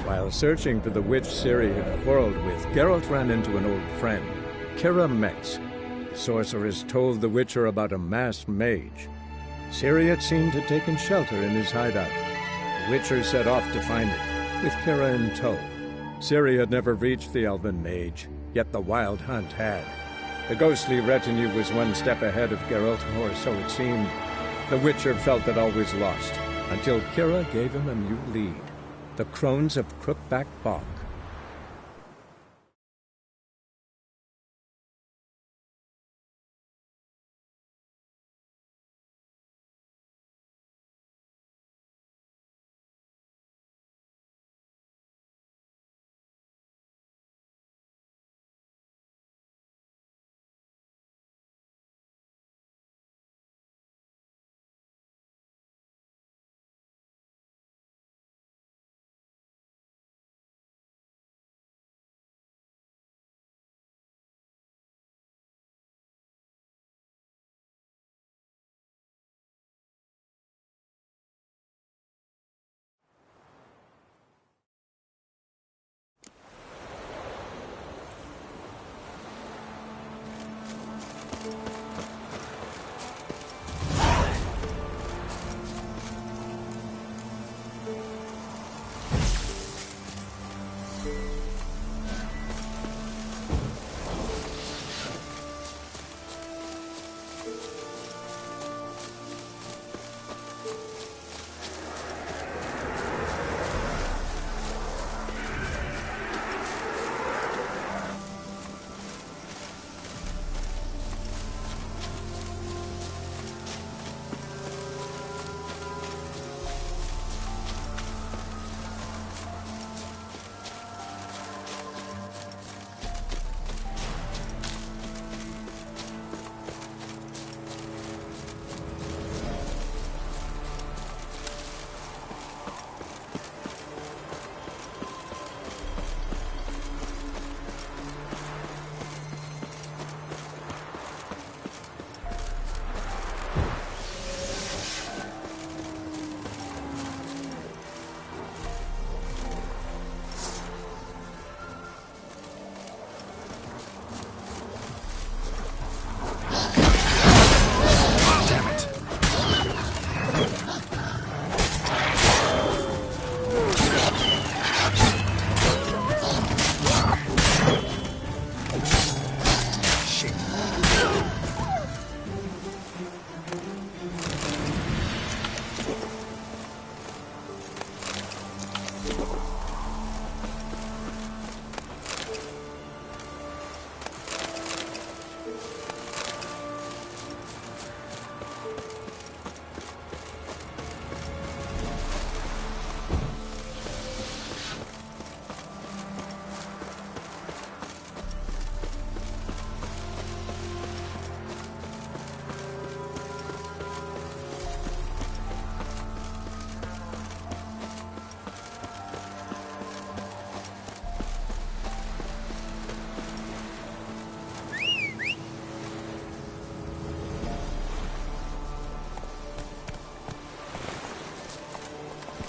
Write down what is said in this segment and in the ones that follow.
While searching for the witch Ciri had quarreled with, Geralt ran into an old friend, Kira Metz. The sorceress told the Witcher about a masked mage. Ciri had seemed to have taken shelter in his hideout. The Witcher set off to find it, with Kira in tow. Ciri had never reached the elven mage, yet the wild hunt had. The ghostly retinue was one step ahead of Geralt, or so it seemed. The Witcher felt that all was lost, until Kira gave him a new lead. The Crones of Crookback Bog.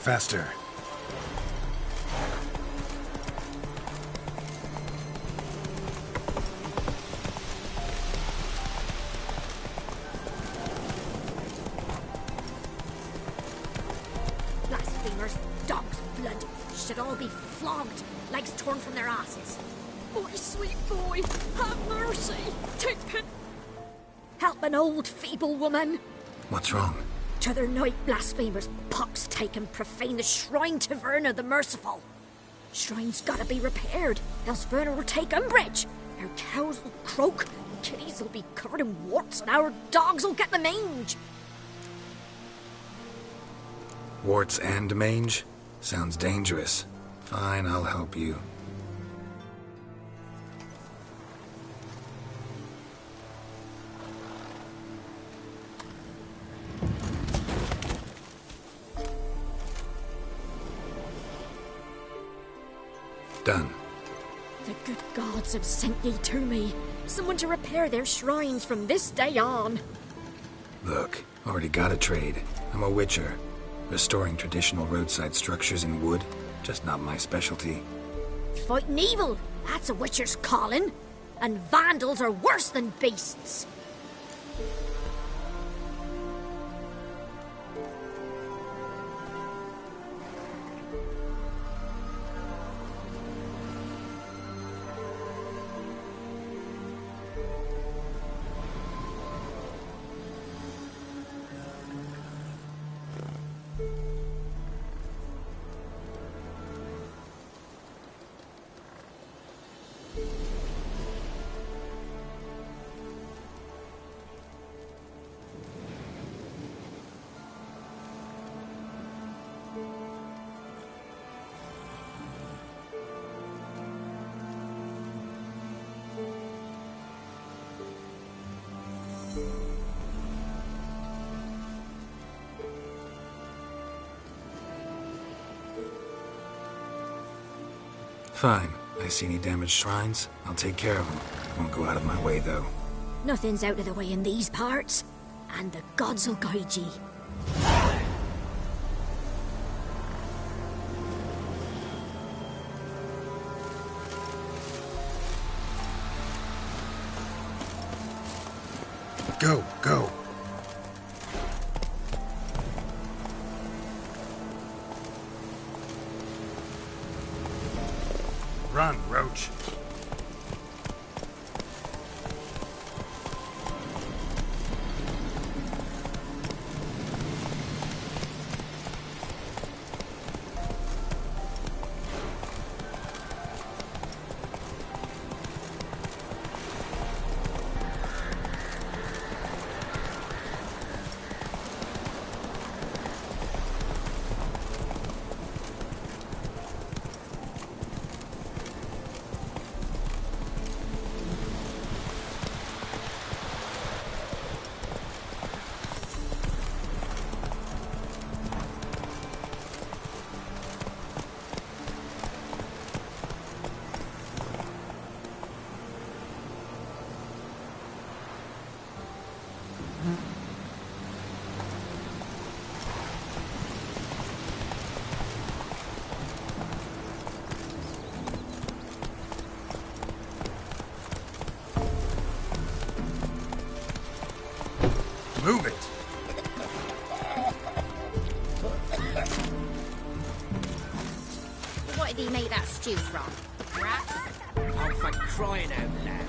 Faster. Blasphemers, dogs, blood, should all be flogged, legs torn from their asses. Oh, sweet boy, have mercy. Take pity. Help an old, feeble woman. What's wrong? T'other night, blasphemers, pox take and profane the shrine to Verna the Merciful. Shrine's gotta be repaired, else Verna will take umbrage. Our cows will croak, kitties will be covered in warts, and our dogs will get the mange. Warts and mange? Sounds dangerous. Fine, I'll help you. Done. The good gods have sent ye to me. Someone to repair their shrines from this day on. Look, already got a trade. I'm a witcher. Restoring traditional roadside structures in wood. just not my specialty. Fighting evil, that's a witcher's calling. And vandals are worse than beasts. Fine. I see any damaged shrines, I'll take care of them. Won't go out of my way, though. Nothing's out of the way in these parts. And the gods will guide ye. Go, go. Run, Roach. Move it! What did he make that stew from? Rats? Oh, for crying out loud.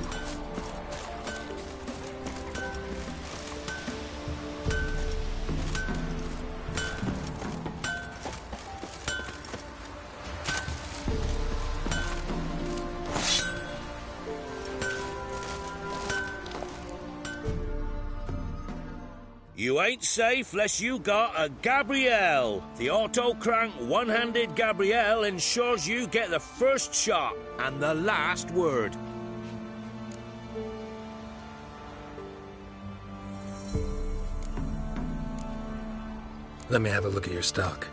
You ain't safe less you got a Gabrielle. The auto-crank one-handed Gabrielle ensures you get the first shot and the last word. Let me have a look at your stock.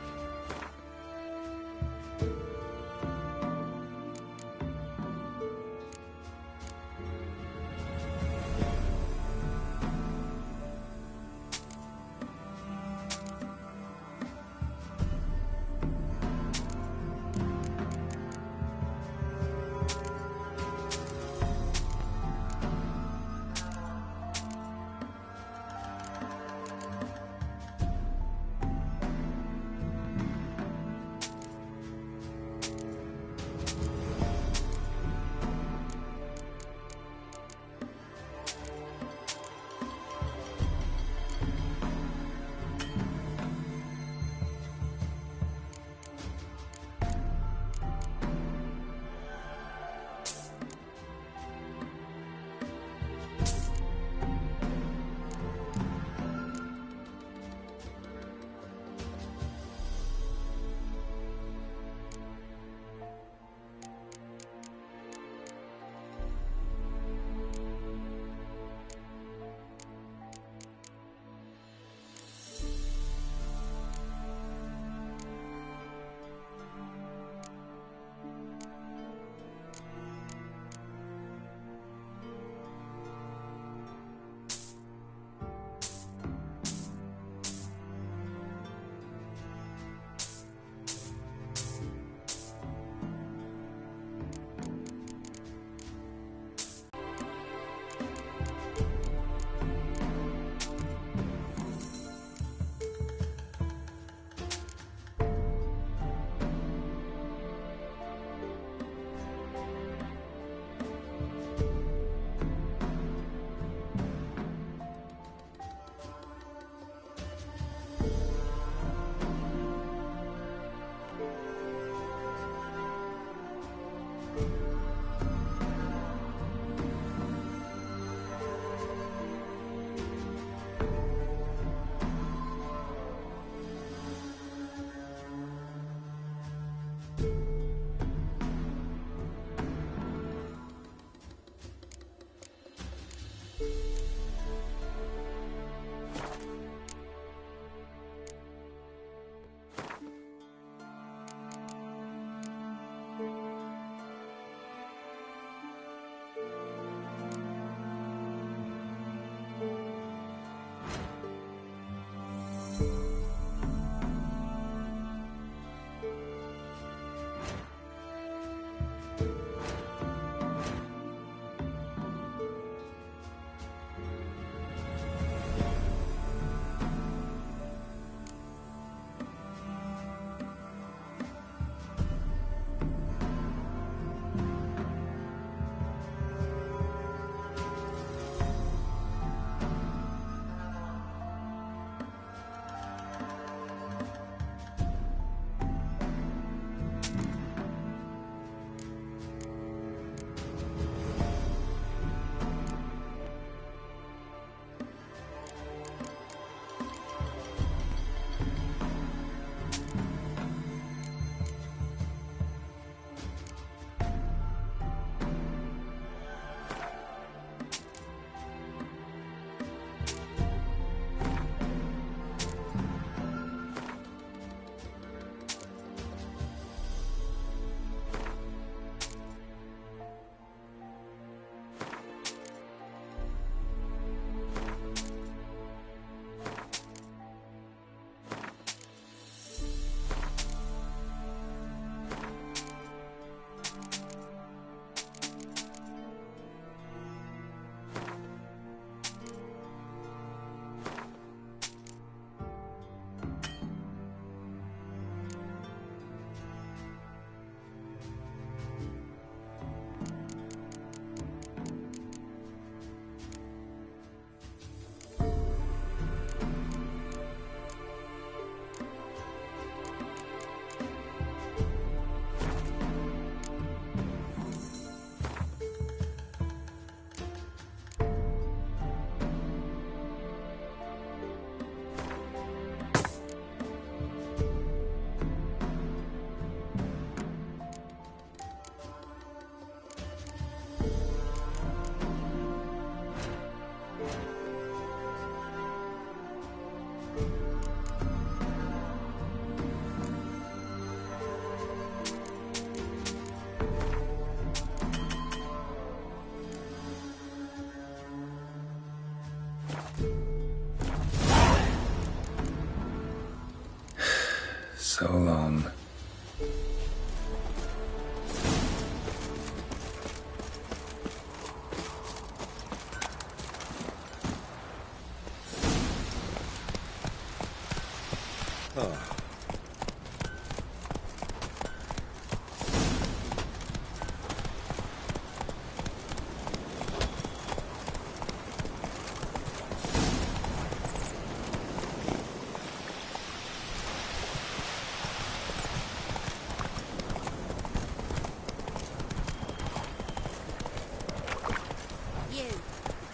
So long.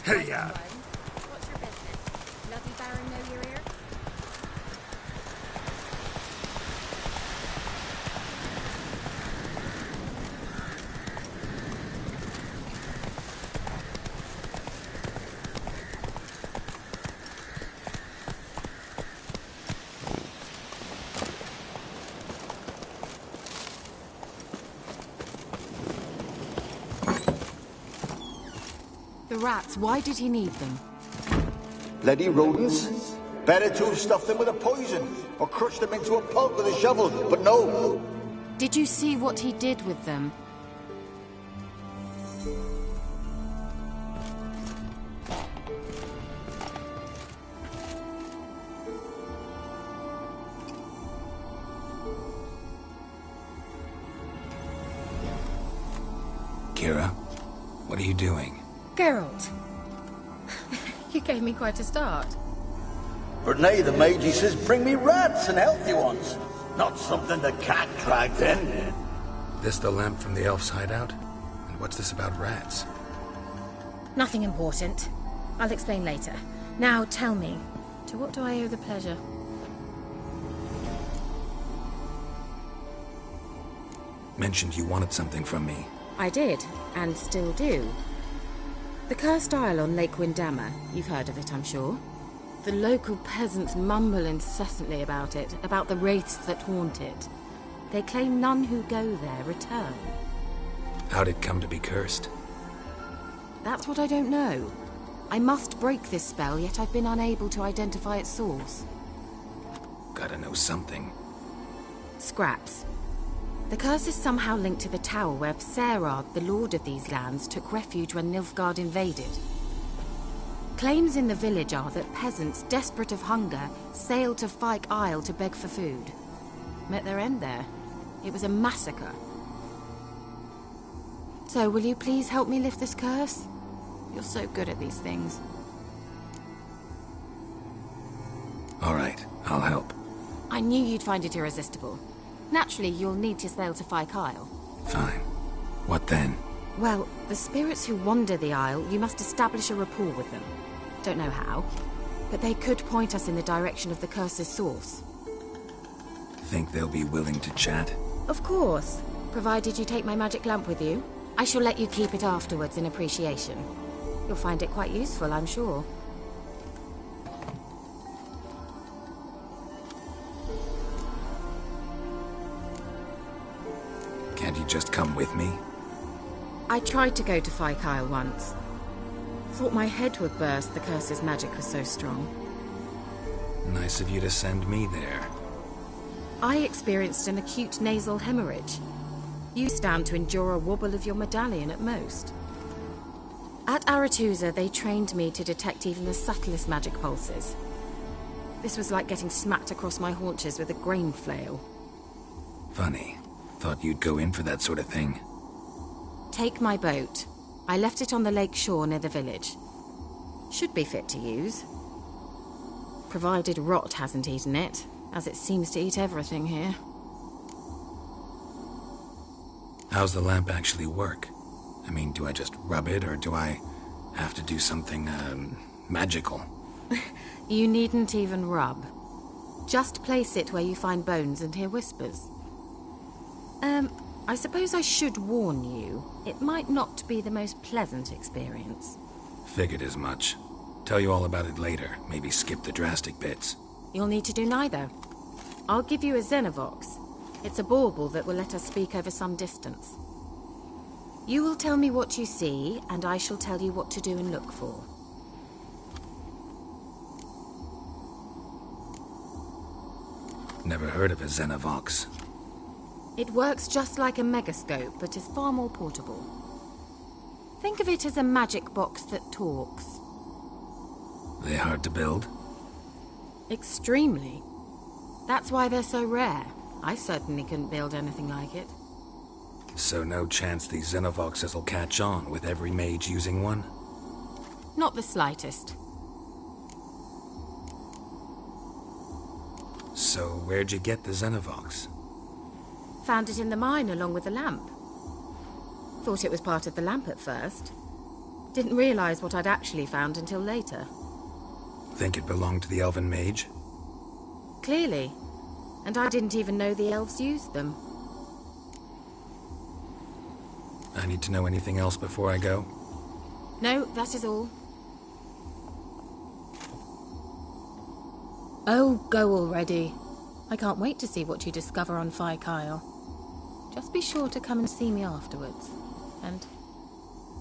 Hey, what's your business? Bloody Baron know you're here? The rats, why did he need them? Bloody rodents. Better to have stuffed them with a poison, or crushed them into a pulp with a shovel, but no. Did you see what he did with them? Kira, what are you doing? Geralt, you gave me quite a start. But nay, the mage, he says, bring me rats and healthy ones. Not something the cat dragged in. This the lamp from the elf's hideout? And what's this about rats? Nothing important. I'll explain later. Now tell me, to what do I owe the pleasure? Mentioned you wanted something from me. I did, and still do. The cursed isle on Lake Windammer. You've heard of it, I'm sure. The local peasants mumble incessantly about it, about the wraiths that haunt it. They claim none who go there return. How'd it come to be cursed? That's what I don't know. I must break this spell, yet I've been unable to identify its source. Gotta know something. Scraps. The curse is somehow linked to the tower where Serard, the lord of these lands, took refuge when Nilfgaard invaded. Claims in the village are that peasants, desperate of hunger, sailed to Fyke Isle to beg for food. Met their end there. It was a massacre. So, will you please help me lift this curse? You're so good at these things. All right, I'll help. I knew you'd find it irresistible. Naturally, you'll need to sail to Fyke Isle. Fine. What then? Well, the spirits who wander the isle, you must establish a rapport with them. Don't know how, but they could point us in the direction of the curse's source. Think they'll be willing to chat? Of course, provided you take my magic lamp with you. I shall let you keep it afterwards in appreciation. You'll find it quite useful, I'm sure. Can't you just come with me? I tried to go to Fyke Isle once. Thought my head would burst, the curse's magic was so strong. Nice of you to send me there. I experienced an acute nasal hemorrhage. You stand to endure a wobble of your medallion at most. At Aretusa, they trained me to detect even the subtlest magic pulses. This was like getting smacked across my haunches with a grain flail. Funny. Thought you'd go in for that sort of thing. Take my boat. I left it on the lake shore near the village. Should be fit to use. Provided rot hasn't eaten it, as it seems to eat everything here. How's the lamp actually work? I mean, do I just rub it, or do I have to do something, magical? You needn't even rub. Just place it where you find bones and hear whispers. I suppose I should warn you, it might not be the most pleasant experience. Figured as much. Tell you all about it later, maybe skip the drastic bits. You'll need to do neither. I'll give you a Xenovox. It's a bauble that will let us speak over some distance. You will tell me what you see, and I shall tell you what to do and look for. Never heard of a Xenovox. It works just like a megascope, but is far more portable. Think of it as a magic box that talks. They hard to build? Extremely. That's why they're so rare. I certainly couldn't build anything like it. So no chance these Xenovoxes will catch on with every mage using one? Not the slightest. So where'd you get the Xenovox? Found it in the mine along with the lamp. Thought it was part of the lamp at first. Didn't realize what I'd actually found until later. Think it belonged to the elven mage? Clearly. And I didn't even know the elves used them. I need to know anything else before I go? No, that is all. Oh, go already. I can't wait to see what you discover on Fyke Isle. Just be sure to come and see me afterwards. And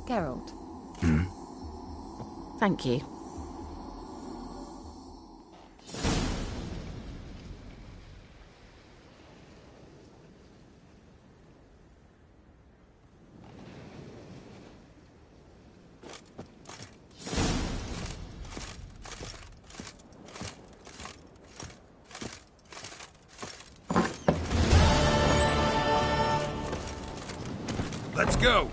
Geralt. Thank you. Let's go!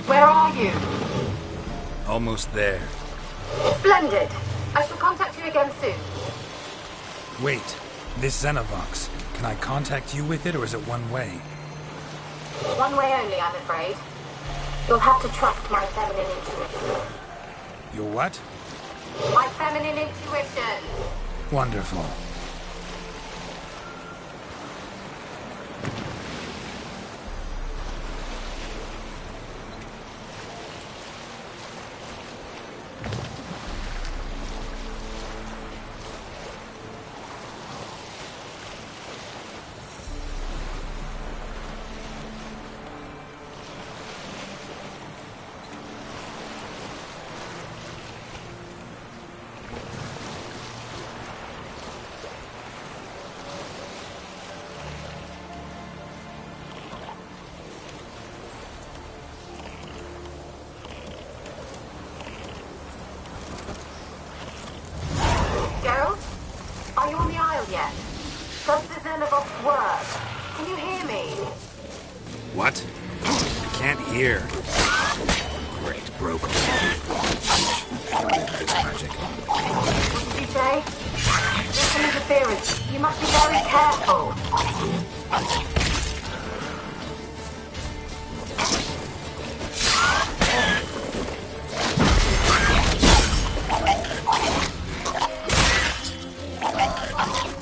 Where are you? Almost there. Splendid. I shall contact you again soon. Wait, this Xenovox. Can I contact you with it, or is it one way? One way only, I'm afraid. You'll have to trust my feminine intuition. Your what? My feminine intuition. Wonderful. Geralt? Are you on the Isle yet? Does the Xenovox work? Can you hear me? What? I can't hear. Great, broke. This magic. What did you say? There's some interference. You must be very careful.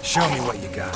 Show me what you got.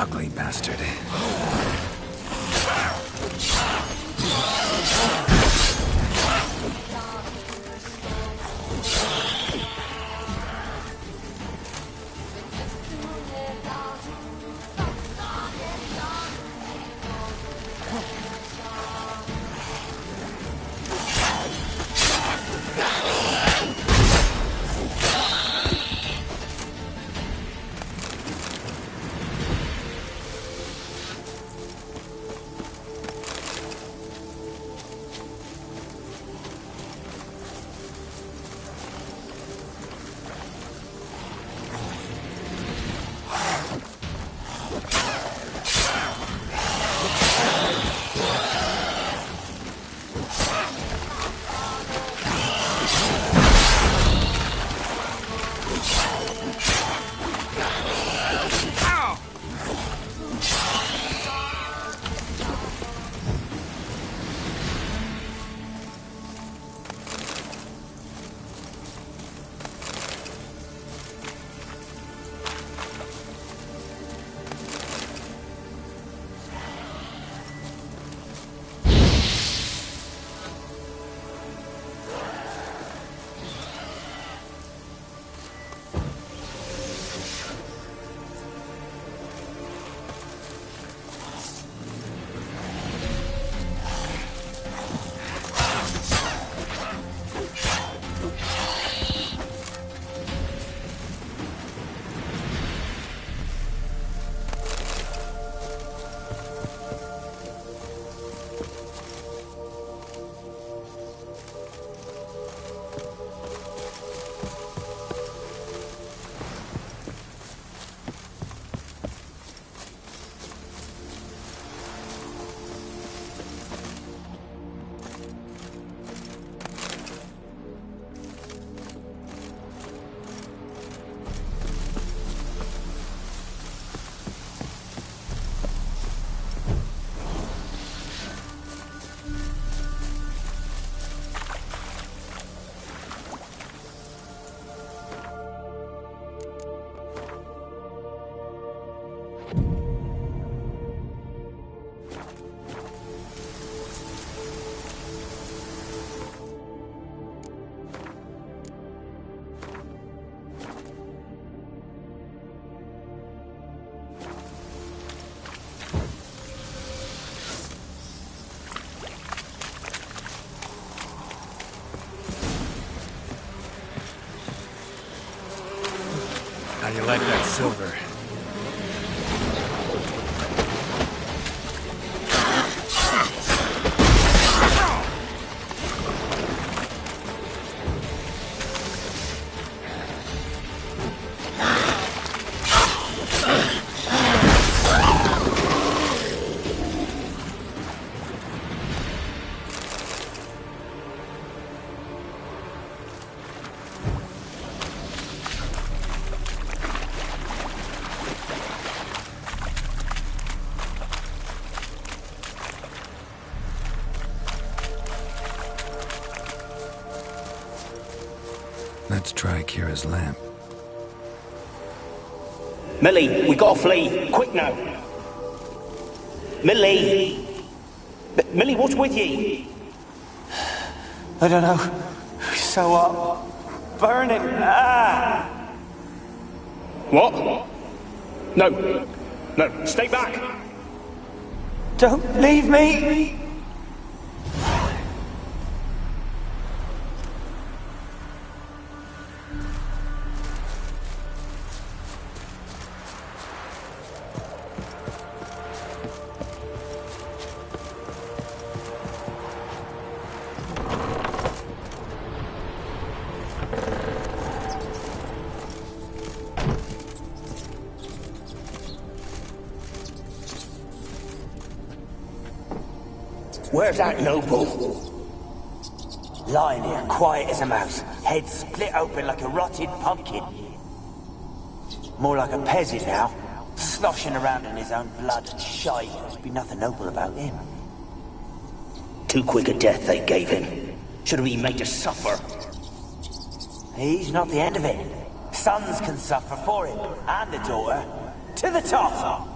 ugly bastard. How you like that silver? Let's try Kira's lamp. Millie, we gotta flee. Quick now. Millie! Millie, what's with ye? I don't know. So what? Burning. Ah! What? No. No, stay back. Don't leave me! Where's that noble? Lying here, quiet as a mouse, head split open like a rotted pumpkin. More like a peasant now, sloshing around in his own blood and shite. There'd be nothing noble about him. Too quick a death they gave him. Should have been made to suffer. He's not the end of it. Sons can suffer for him, and the daughter. To the top!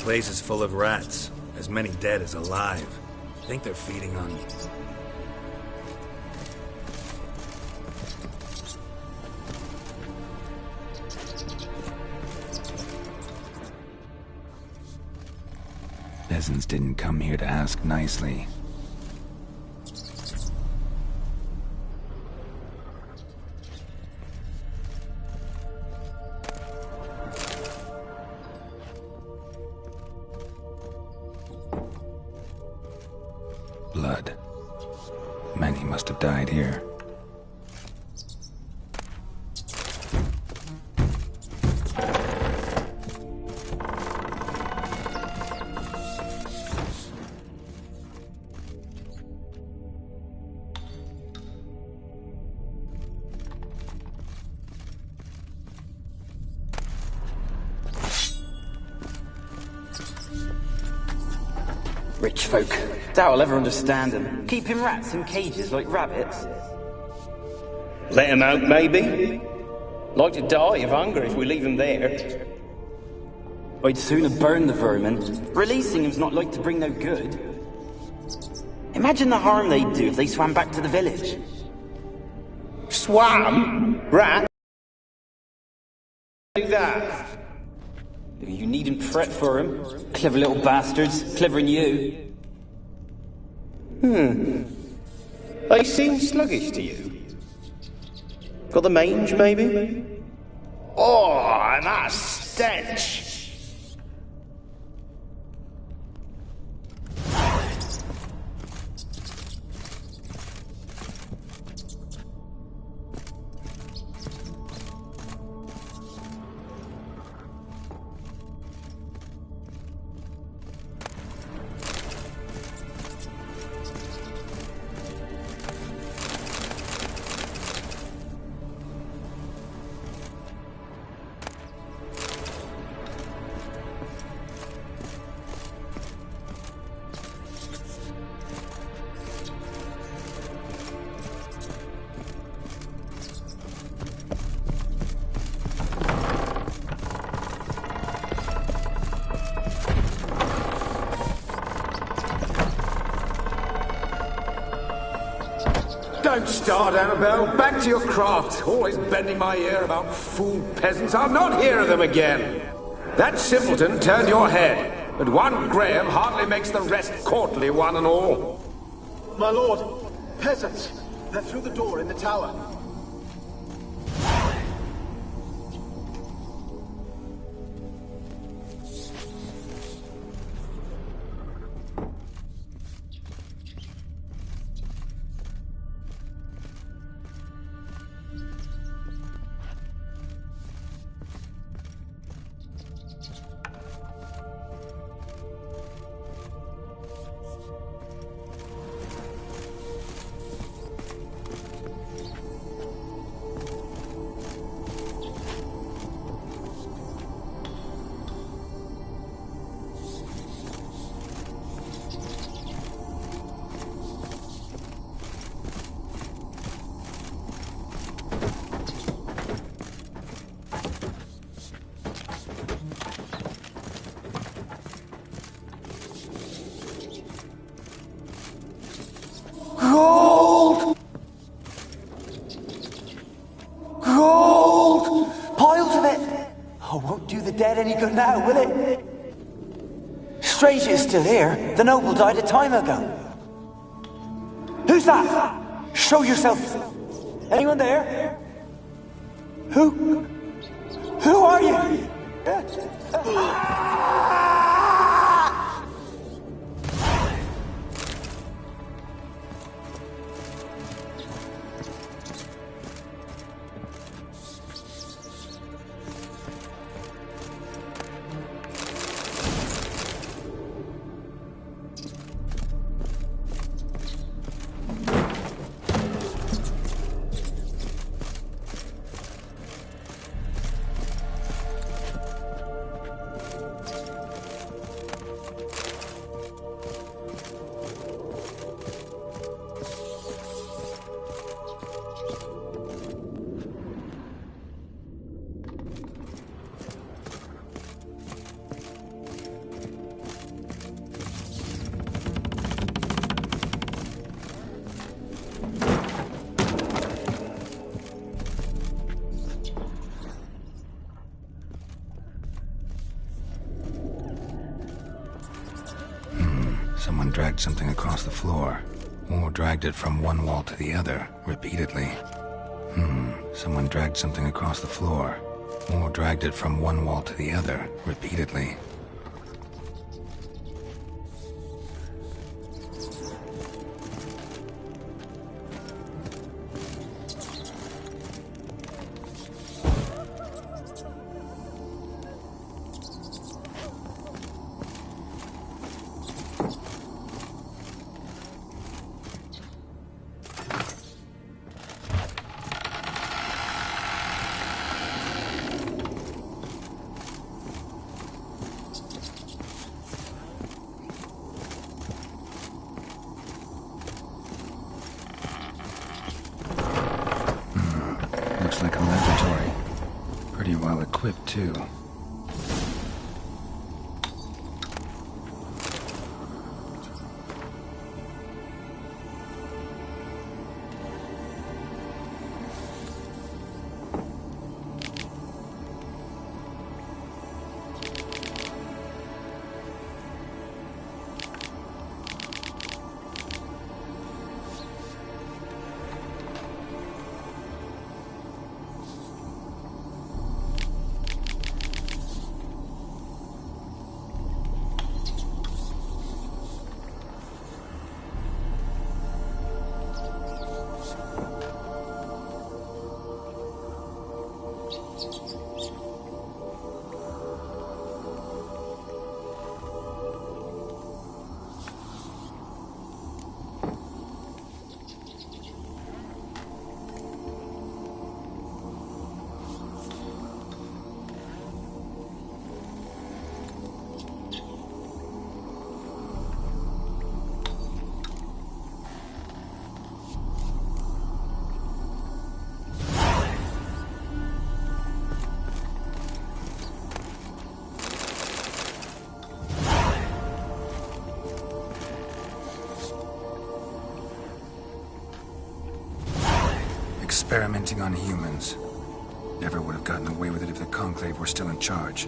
place is full of rats. As many dead as alive. I think they're feeding on... Peasants didn't come here to ask nicely. Blood. Many must have died here. Rich folk. Doubt I'll ever understand them. Keeping rats in cages like rabbits. Let 'em out, maybe? Like to die of hunger if we leave them there. I'd sooner burn the vermin. Releasing them's not like to bring no good. Imagine the harm they'd do if they swam back to the village. Swam? Rat? Do that? You needn't fret for them. Clever little bastards. Clever than you. They seem sluggish to you. Got the mange, maybe? Oh, and that stench! Don't start, Annabelle. Back to your craft. Always bending my ear about fool peasants. I'll not hear of them again. That simpleton turned your head, but one Graham hardly makes the rest courtly, one and all. My lord, peasants. They're through the door in the tower. Gold! Gold! Piles of it! Oh, won't do the dead any good now, will it? Strange it's still here. The noble died a time ago. Who's that? Show yourself. Anyone there? Who are you? dragged something across the floor, or dragged it from one wall to the other, repeatedly. Someone dragged something across the floor, or dragged it from one wall to the other, repeatedly. Looks like a laboratory. Pretty well equipped, too. Experimenting on humans. Never would have gotten away with it if the Conclave were still in charge.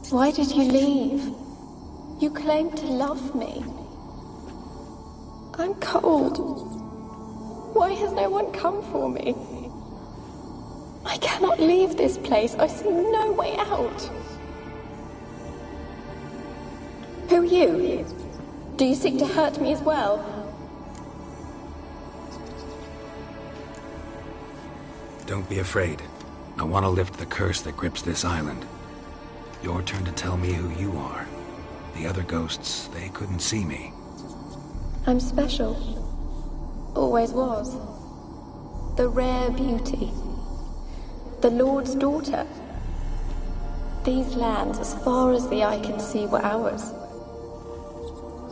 Why did you leave? You claimed to love me. I'm cold. Why has no one come for me? I cannot leave this place. I see no way out. Who are you? Do you seek to hurt me as well? Don't be afraid. I want to lift the curse that grips this island. Your turn to tell me who you are. The other ghosts, they couldn't see me. I'm special. Always was. The rare beauty. The Lord's daughter. These lands, as far as the eye can see, were ours.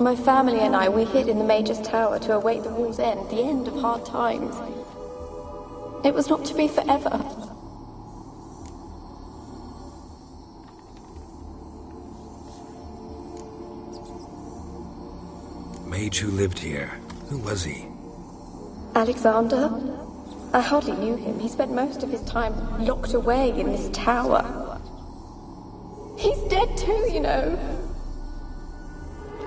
My family and I, we hid in the Major's Tower to await the war's end, the end of hard times. It was not to be forever. Mage who lived here. Who was he? Alexander? I hardly knew him. He spent most of his time locked away in this tower. He's dead too, you know.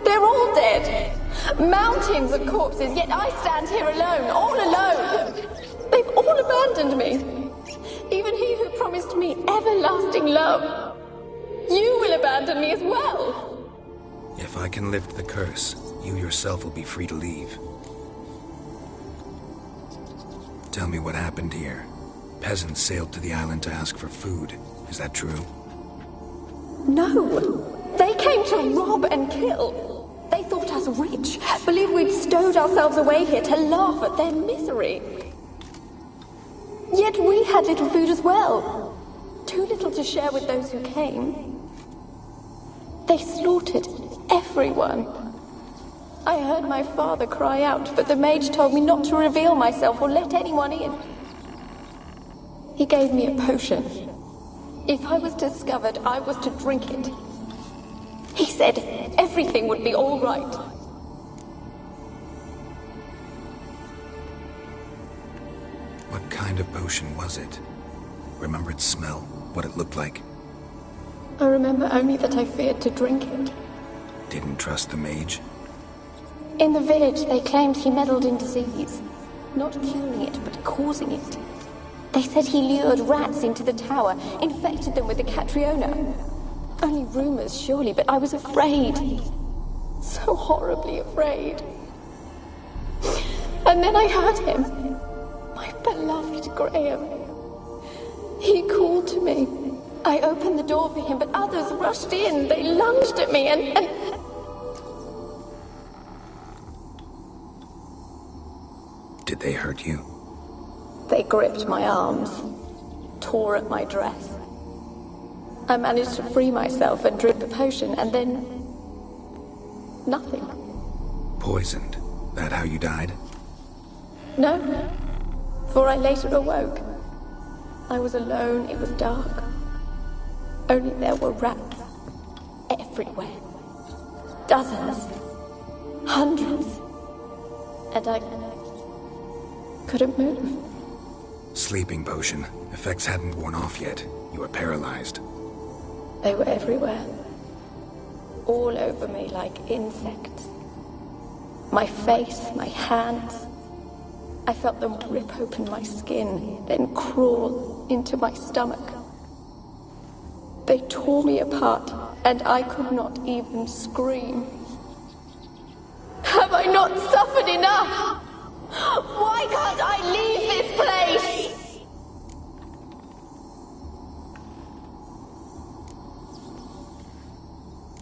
They're all dead. Mountains of corpses, yet I stand here alone, all alone. They've all abandoned me. Even he who promised me everlasting love. You will abandon me as well. If I can lift the curse, you yourself will be free to leave. Tell me what happened here. Peasants sailed to the island to ask for food. Is that true? No. They came to rob and kill. They thought us rich, believed we'd stowed ourselves away here to laugh at their misery. Yet we had little food as well. Too little to share with those who came. They slaughtered everyone. I heard my father cry out, but the mage told me not to reveal myself or let anyone in. He gave me a potion. If I was discovered, I was to drink it. He said everything would be all right. What kind of potion was it? Remember its smell? What it looked like? I remember only that I feared to drink it. Didn't trust the mage? In the village, they claimed he meddled in disease. Not curing it, but causing it. They said he lured rats into the tower, infected them with the Catriona. Only rumors, surely, but I was afraid. So horribly afraid. And then I heard him. My beloved Graham. He called to me. I opened the door for him, but others rushed in. They lunged at me and... Did they hurt you? They gripped my arms, tore at my dress. I managed to free myself and drink the potion, and then... nothing. Poisoned? That how you died? No, for I later awoke. I was alone, it was dark. Only there were rats. Everywhere. Dozens. Hundreds. And I couldn't move. Sleeping potion. Effects hadn't worn off yet. You were paralyzed. They were everywhere. All over me like insects. My face, my hands. I felt them rip open my skin, then crawl into my stomach. They tore me apart, and I could not even scream. Have I not suffered enough? Why can't I leave this place?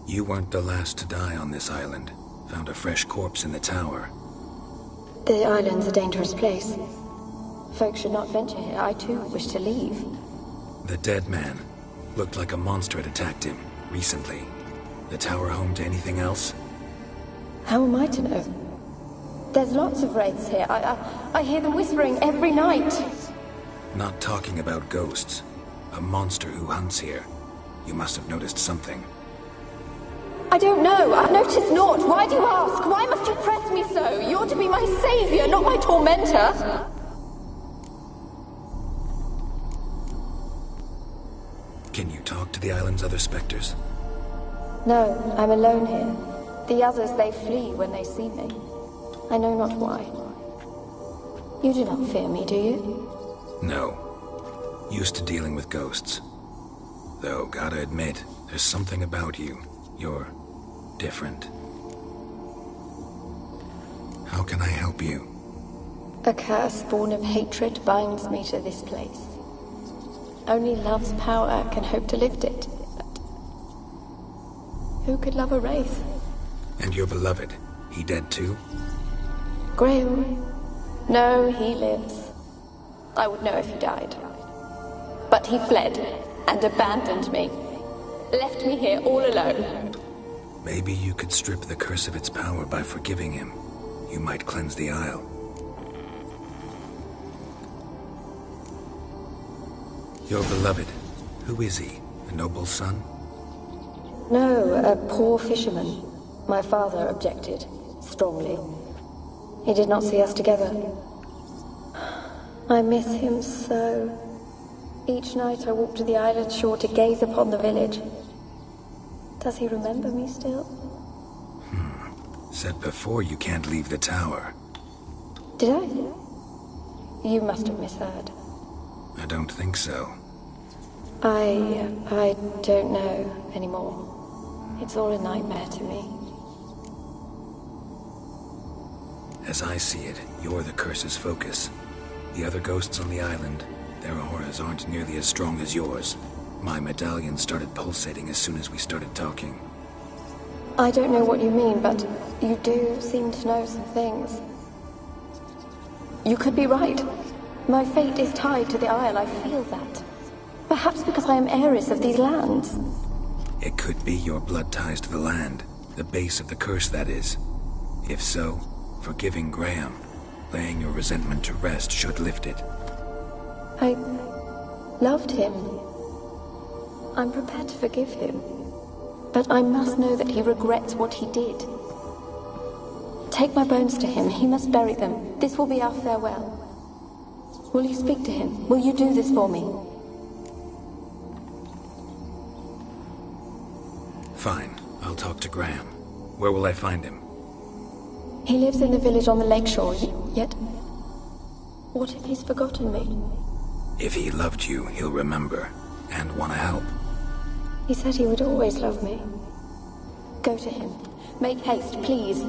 You weren't the last to die on this island. Found a fresh corpse in the tower. The island's a dangerous place. Folks should not venture here. I too wish to leave. The dead man. Looked like a monster had attacked him, recently. The tower home to anything else? How am I to know? There's lots of wraiths here. I hear them whispering every night. Not talking about ghosts. A monster who hunts here. You must have noticed something. I don't know. I've noticed naught. Why do you ask? Why must you press me so? You're to be my savior, not my tormentor. Can you talk to the island's other specters? No, I'm alone here. The others, they flee when they see me. I know not why. You do not fear me, do you? No. Used to dealing with ghosts. Though, gotta admit, there's something about you. You're different. How can I help you? A curse born of hatred binds me to this place. Only love's power can hope to lift it. But who could love a wraith? And your beloved, he dead too? Graham? No, he lives. I would know if he died. But he fled and abandoned me. Left me here all alone. Maybe you could strip the curse of its power by forgiving him. You might cleanse the Isle. Your beloved, who is he? A noble son? No, a poor fisherman. My father objected, strongly. He did not see us together. I miss him so. Each night I walk to the island shore to gaze upon the village. Does he remember me still? Said before you can't leave the tower. Did I? You must have misheard. I don't think so. I don't know anymore. It's all a nightmare to me. As I see it, you're the curse's focus. The other ghosts on the island, their auras aren't nearly as strong as yours. My medallion started pulsating as soon as we started talking. I don't know what you mean, but you do seem to know some things. You could be right. My fate is tied to the Isle, I feel that. Perhaps because I am heiress of these lands. It could be your blood ties to the land, the base of the curse, that is. If so, forgiving Graham, laying your resentment to rest should lift it. loved him. I'm prepared to forgive him. But I must know that he regrets what he did. Take my bones to him. He must bury them. This will be our farewell. Will you speak to him? Will you do this for me? Fine. I'll talk to Graham. Where will I find him? He lives in the village on the lakeshore, yet... What if he's forgotten me? If he loved you, he'll remember. And want to help. He said he would always love me. Go to him. Make haste, please.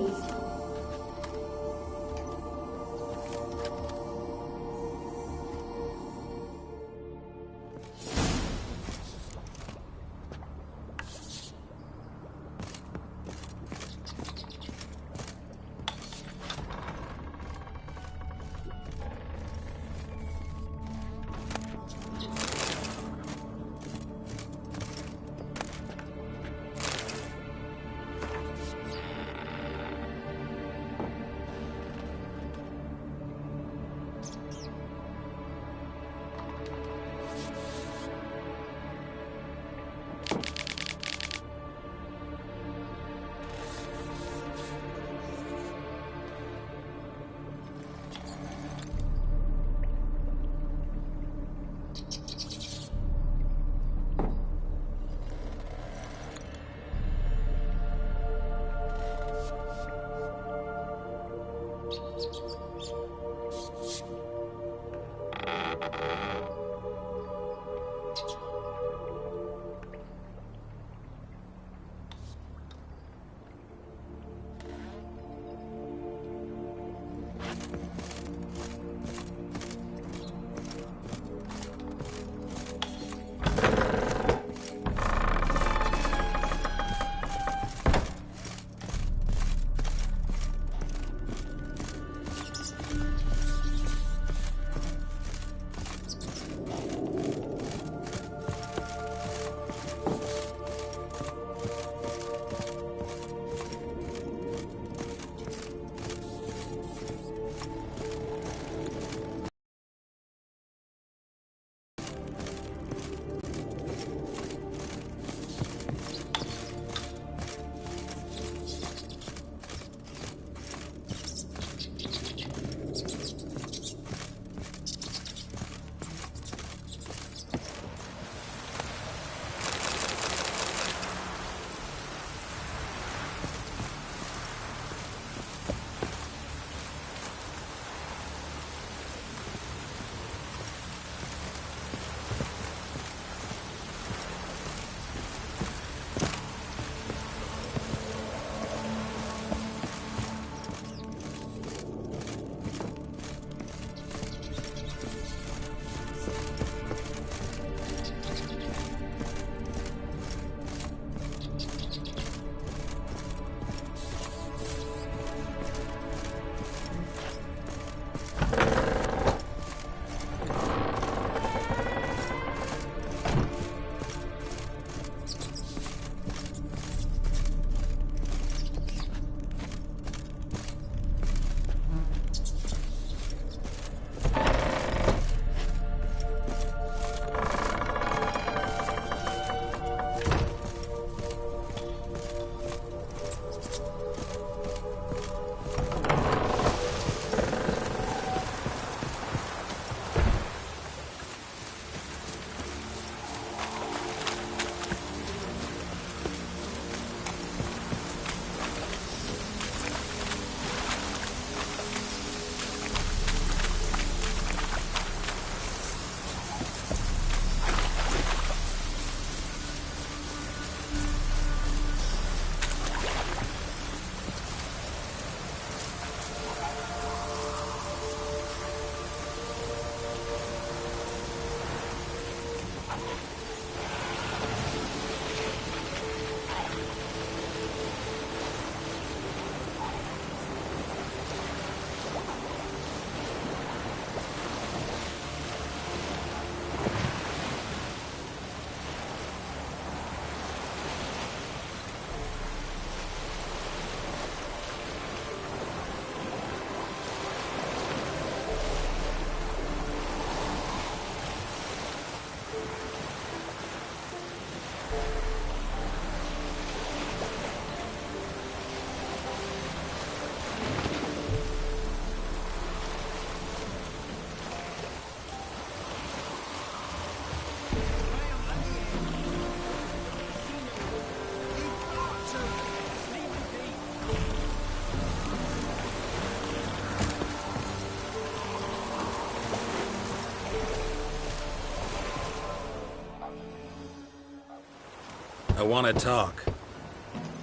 I want to talk.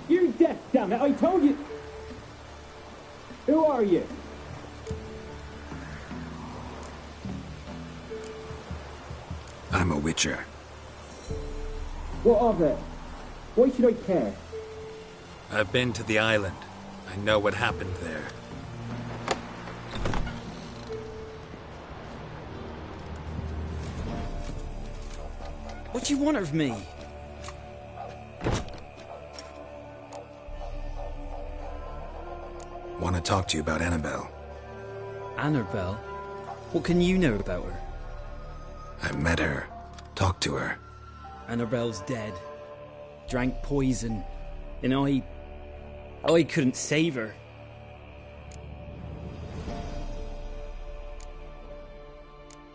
You're deaf, damn it! I told you. Who are you? I'm a witcher. What of it? Why should I care? I've been to the island. I know what happened there. What do you want of me? Want to talk to you about Annabelle. Annabelle? What can you know about her? I met her. Talked to her. Annabelle's dead. Drank poison. And I couldn't save her.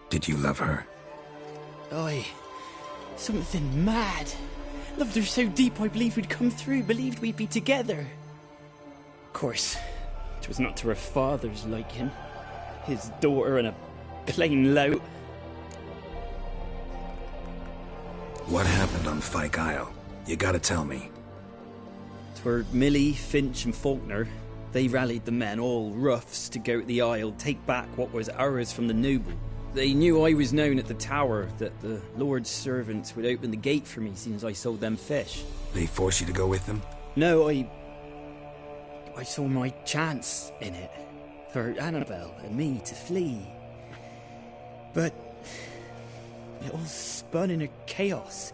Did you love her? Something mad. Loved her so deep I believed we'd come through, believed we'd be together. Of course, it was not to her father's liking. His daughter and a plain lout. What happened on Fyke Isle? You gotta tell me. 'Twere Millie, Finch and Faulkner. They rallied the men, all roughs, to go to the Isle, take back what was ours from the noble. They knew I was known at the tower, that the Lord's servants would open the gate for me since I sold them fish. They forced you to go with them? No, I saw my chance in it, for Annabelle and me to flee. But it all spun in a chaos.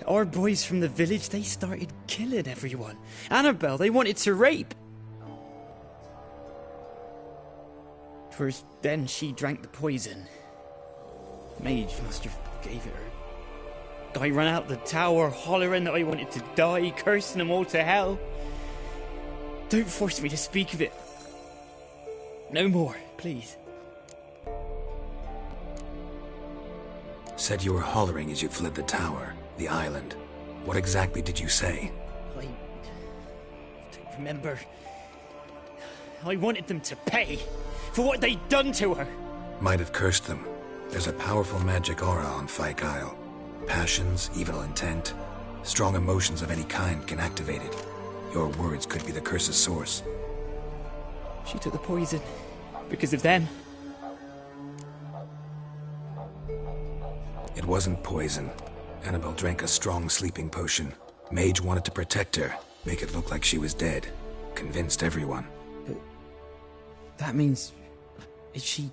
Our boys from the village, they started killing everyone. Annabelle, they wanted to rape. First, then she drank the poison. Mage must have gave it her. I ran out the tower, hollering that I wanted to die, cursing them all to hell. Don't force me to speak of it. No more, please. Said you were hollering as you fled the tower, the island. What exactly did you say? I don't remember. I wanted them to pay for what they'd done to her. Might have cursed them. There's a powerful magic aura on Fyke Isle. Passions, evil intent, strong emotions of any kind can activate it. Your words could be the curse's source. She took the poison because of them. It wasn't poison. Annabelle drank a strong sleeping potion. Mage wanted to protect her, make it look like she was dead. Convinced everyone. That means... is she...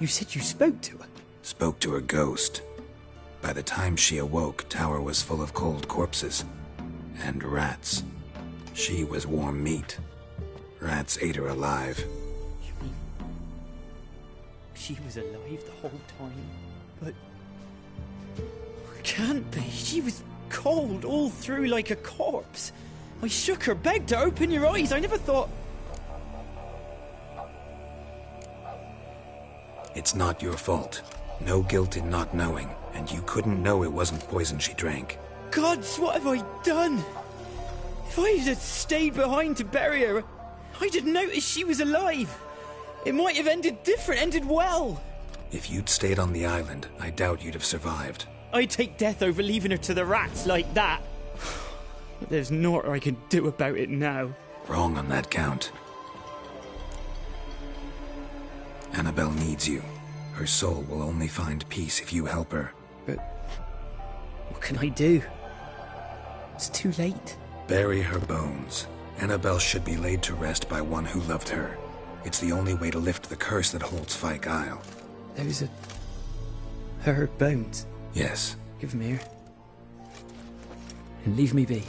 You said you spoke to her? Spoke to her ghost. By the time she awoke, tower was full of cold corpses. And rats. She was warm meat. Rats ate her alive. You mean... she was alive the whole time? But... can't be. She was cold all through like a corpse. I shook her, begged her, open your eyes. I never thought... It's not your fault. No guilt in not knowing, and you couldn't know it wasn't poison she drank. Gods, what have I done? If I had stayed behind to bury her, I'd have noticed she was alive. It might have ended different, ended well. If you'd stayed on the island, I doubt you'd have survived. I'd take death over leaving her to the rats like that. But there's naught I can do about it now. Wrong on that count. Annabelle needs you. Her soul will only find peace if you help her. But what can I do? It's too late. Bury her bones. Annabelle should be laid to rest by one who loved her. It's the only way to lift the curse that holds Fyke Isle. Those are... her bones? Yes. Give them here. And leave me be.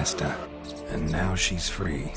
Basta. And now she's free.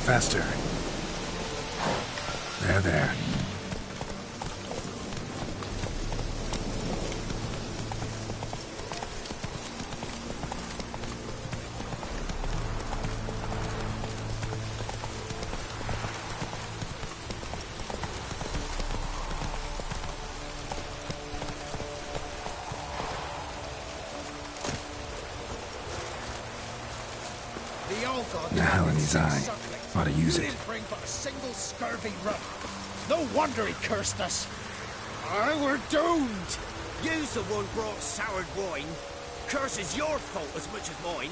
Faster. There. Now in his eye. Ought to use it. Didn't bring but a single scurvy rub. No wonder he cursed us. We're doomed. You's the one brought soured wine. Curse is your fault as much as mine.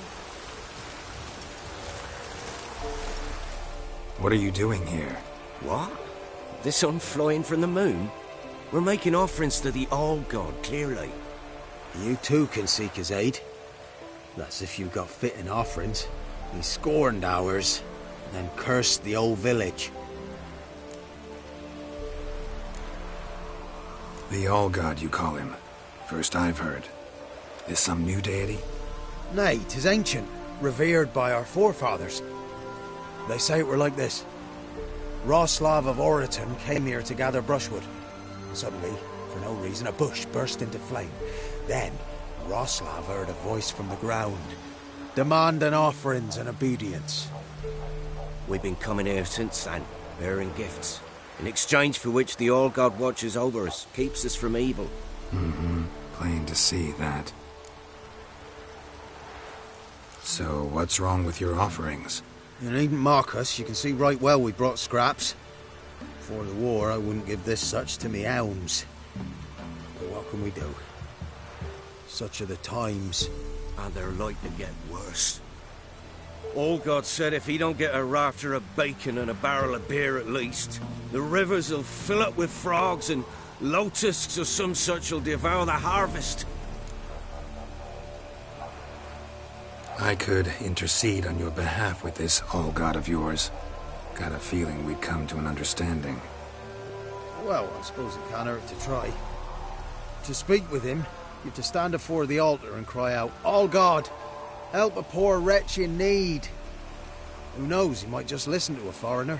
What are you doing here? What? The sun flying from the moon? We're making offerings to the All-God, clearly. You too can seek his aid. That's if you got fitting offerings. He scorned ours, then cursed the old village. The All-God, you call him. First I've heard. Is some new deity? Nay, 'tis ancient, revered by our forefathers. They say it were like this. Roslav of Oriton came here to gather brushwood. Suddenly, for no reason, a bush burst into flame. Then, Roslav heard a voice from the ground, demanding offerings and obedience. We've been coming here since then, bearing gifts, in exchange for which the All-God watches over us, keeps us from evil. Plain to see that. So, what's wrong with your offerings? You needn't mock us, you can see right well we brought scraps. Before the war, I wouldn't give this such to me elms. But what can we do? Such are the times. And they're like to get worse. All-God said if he don't get a rafter of bacon and a barrel of beer at least, the rivers will fill up with frogs and locusts or some such will devour the harvest. I could intercede on your behalf with this All-God of yours. Got a feeling we'd come to an understanding. Well, I suppose it can't hurt to try. To speak with him, you have to stand before the altar and cry out, All-God, help a poor wretch in need. Who knows, he might just listen to a foreigner.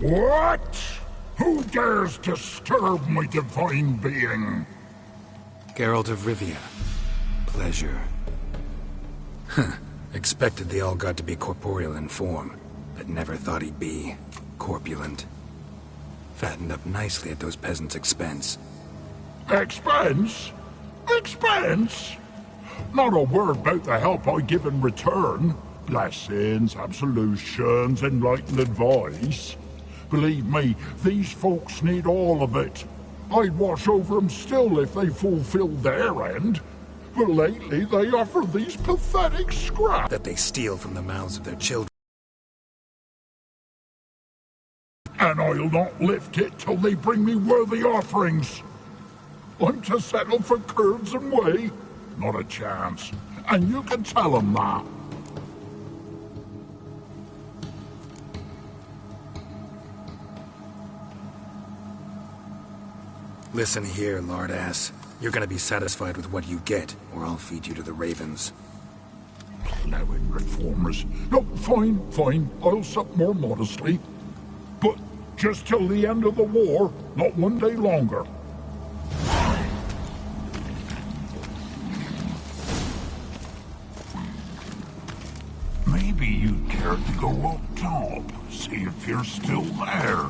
What? Who dares disturb my divine being? Geralt of Rivia. Pleasure. Expected the All-God to be corporeal in form, but never thought he'd be corpulent. Fattened up nicely at those peasants' expense. Expense? Expense? Not a word about the help I give in return. Blessings, absolutions, enlightened advice. Believe me, these folks need all of it. I'd watch over them still if they fulfilled their end. But lately they offer these pathetic scraps that they steal from the mouths of their children. And I'll not lift it till they bring me worthy offerings. I'm to settle for curds and whey? Not a chance. And you can tell them that. Listen here, lord-ass. You're gonna be satisfied with what you get, or I'll feed you to the ravens. Plowing reformers. No, fine. I'll sup more modestly. But just till the end of the war, not one day longer. Maybe you'd care to go up top, see if you're still there.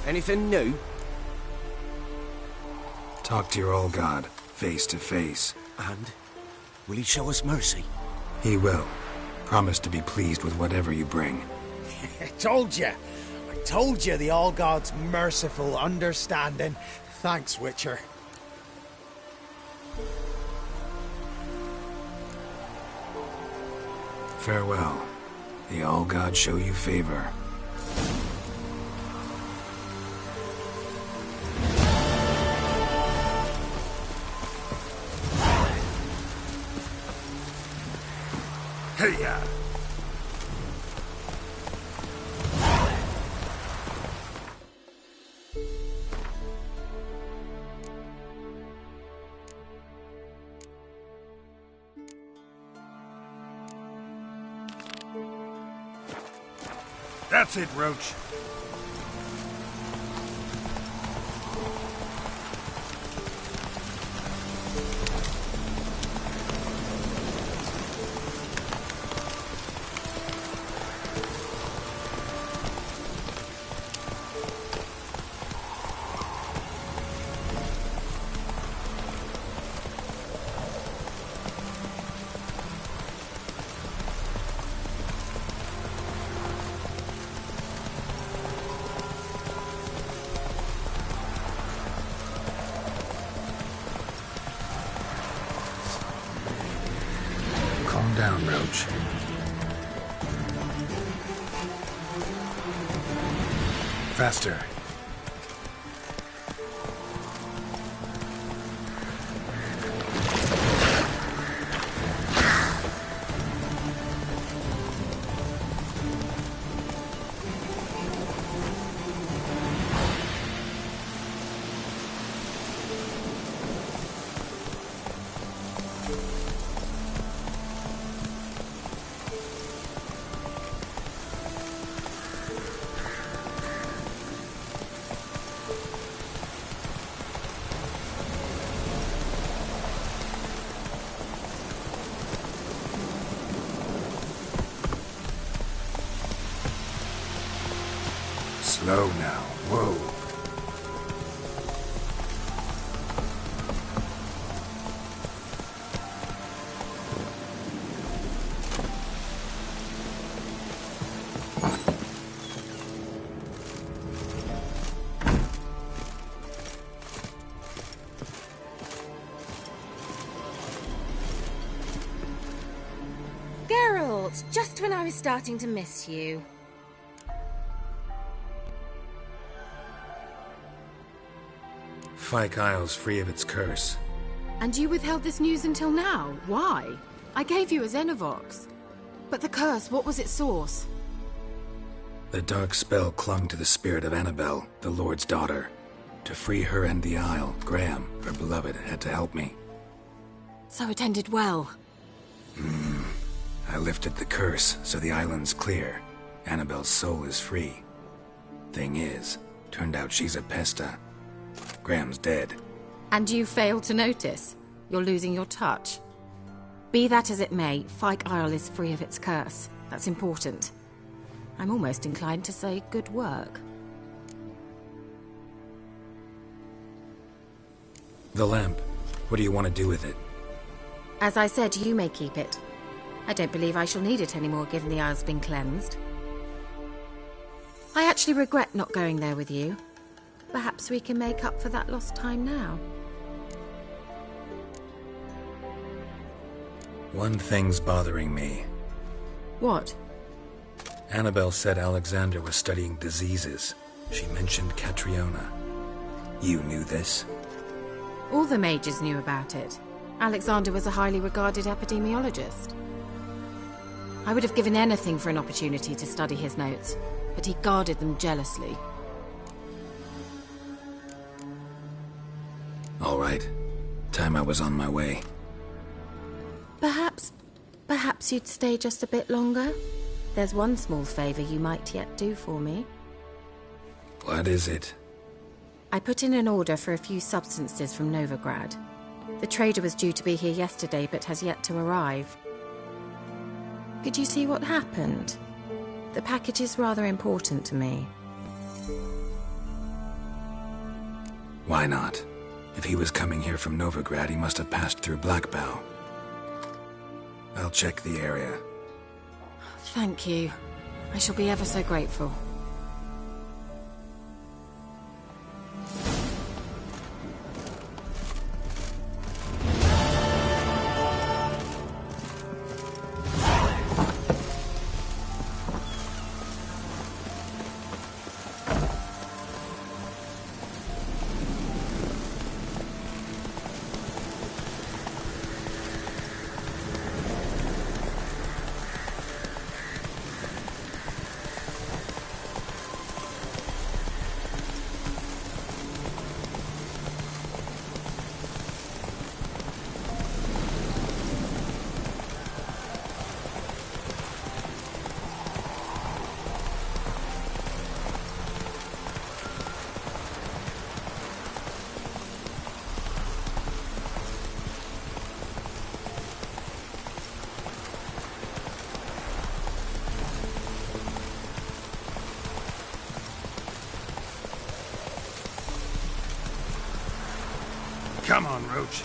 Anything new? Talk to your All-God, face to face. And? Will he show us mercy? He will. Promise to be pleased with whatever you bring. I told you the All-God's merciful, understanding. Thanks, Witcher. Farewell. The All-God show you favor. Hey-ya! That's it, Roach. Calm down, Roach. Faster. Slow now. Whoa. Geralt, just when I was starting to miss you. Fyke Isle's free of its curse. And you withheld this news until now? Why? I gave you a Xenovox. But the curse, what was its source? The dark spell clung to the spirit of Annabelle, the Lord's daughter. To free her and the Isle, Graham, her beloved, had to help me. So it ended well. I lifted the curse, so the island's clear. Annabelle's soul is free. Thing is, turned out she's a pesta. Graham's dead. And you failed to notice? You're losing your touch. Be that as it may, Fyke Isle is free of its curse. That's important. I'm almost inclined to say good work. The lamp. What do you want to do with it? As I said, you may keep it. I don't believe I shall need it anymore, given the Isle's been cleansed. I actually regret not going there with you. Perhaps we can make up for that lost time now. One thing's bothering me. What? Annabelle said Alexander was studying diseases. She mentioned Catriona. You knew this? All the mages knew about it. Alexander was a highly regarded epidemiologist. I would have given anything for an opportunity to study his notes, but he guarded them jealously. All right. Time I was on my way. Perhaps you'd stay just a bit longer? There's one small favor you might yet do for me. What is it? I put in an order for a few substances from Novigrad. The trader was due to be here yesterday, but has yet to arrive. Could you see what happened? The package is rather important to me. Why not? If he was coming here from Novigrad, he must have passed through Blackbow. I'll check the area. Thank you. I shall be ever so grateful. Come on, Roach.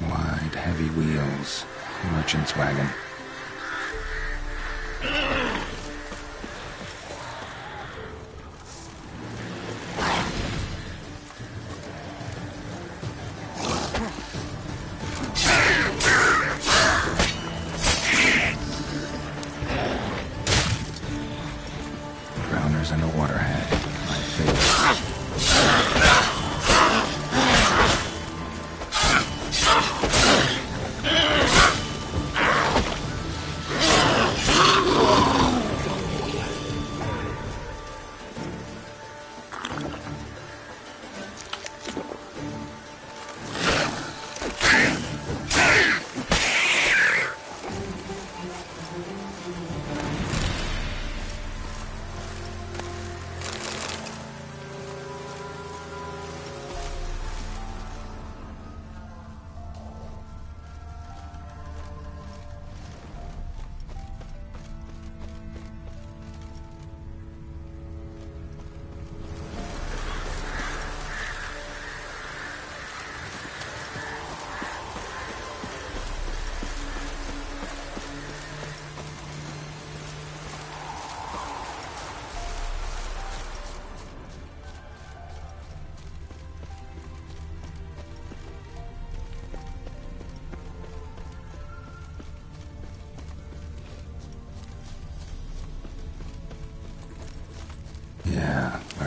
Wide, heavy wheels. Merchant's wagon. Drowners and a waterhead. My favorite.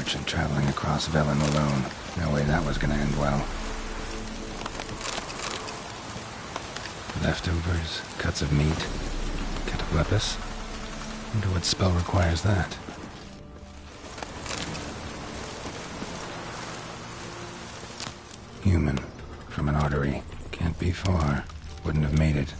direction traveling across Velen alone. No way that was gonna end well. Leftovers, cuts of meat, cataplepis. Wonder what spell requires that. Human, from an artery. Can't be far. Wouldn't have made it.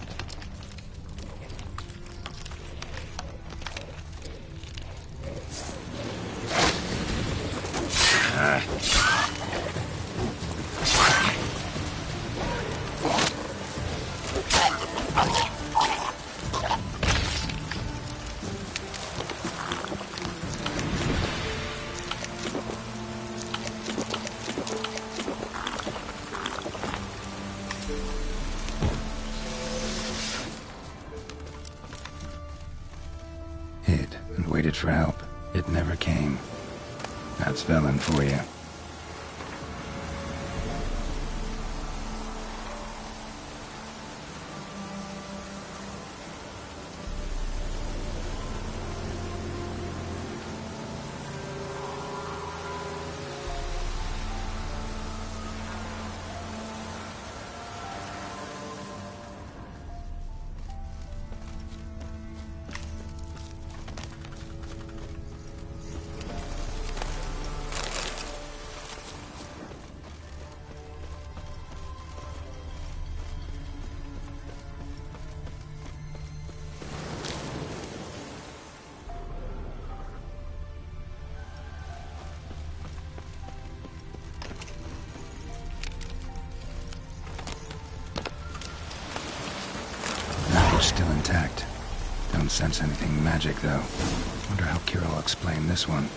Hid and waited for help. It never came. That's Velen for you. Still intact. Don't sense anything magic, though. Wonder how Kira will explain this one.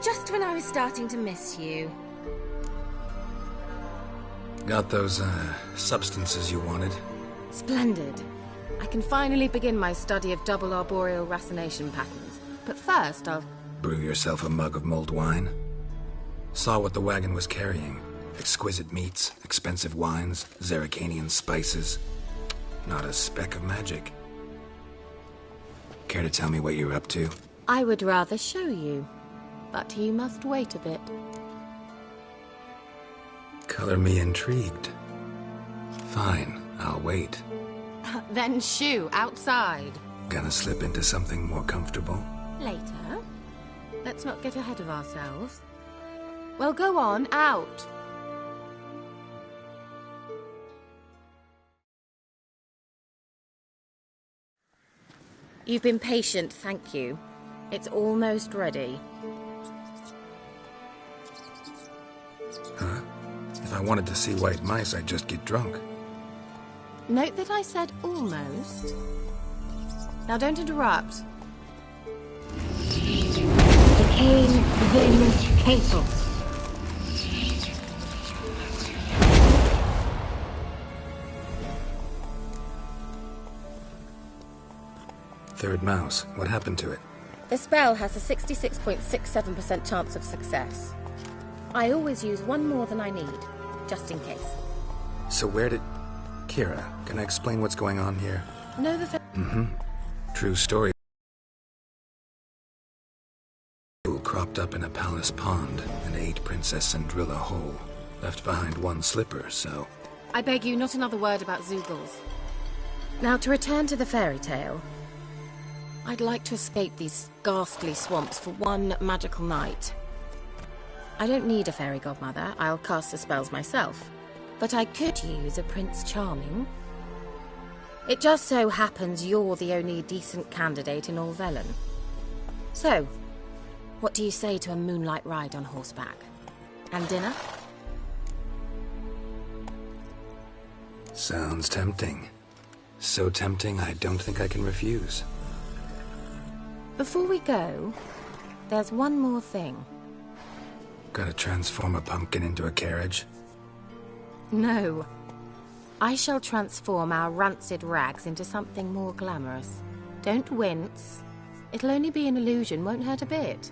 Just when I was starting to miss you. Got those, substances you wanted? Splendid. I can finally begin my study of double arboreal racination patterns. But first, I'll... Brew yourself a mug of mulled wine? Saw what the wagon was carrying. Exquisite meats, expensive wines, Zerrikanian spices. Not a speck of magic. Care to tell me what you're up to? I would rather show you. But you must wait a bit. Color me intrigued. Fine, I'll wait. Then shoo, outside. Gonna slip into something more comfortable? Later. Let's not get ahead of ourselves. Well, go on, out. You've been patient, thank you. It's almost ready. Huh? If I wanted to see white mice, I'd just get drunk. Note that I said almost. Now don't interrupt. Decaying vindicator. Third mouse. What happened to it? The spell has a 66.67% chance of success. I always use one more than I need, just in case. So where did... Kira, can I explain what's going on here? No, Mm-hmm. True story. Cropped up in a palace pond and ate Princess Cendrilla whole. Left behind one slipper, so... I beg you, not another word about Zoogles. Now, to return to the fairy tale. I'd like to escape these ghastly swamps for one magical night. I don't need a fairy godmother. I'll cast the spells myself. But I could use a Prince Charming. It just so happens you're the only decent candidate in all Velen. So, what do you say to a moonlight ride on horseback? And dinner? Sounds tempting. So tempting, I don't think I can refuse. Before we go, there's one more thing. Gotta transform a pumpkin into a carriage? No. I shall transform our rancid rags into something more glamorous. Don't wince. It'll only be an illusion, won't hurt a bit.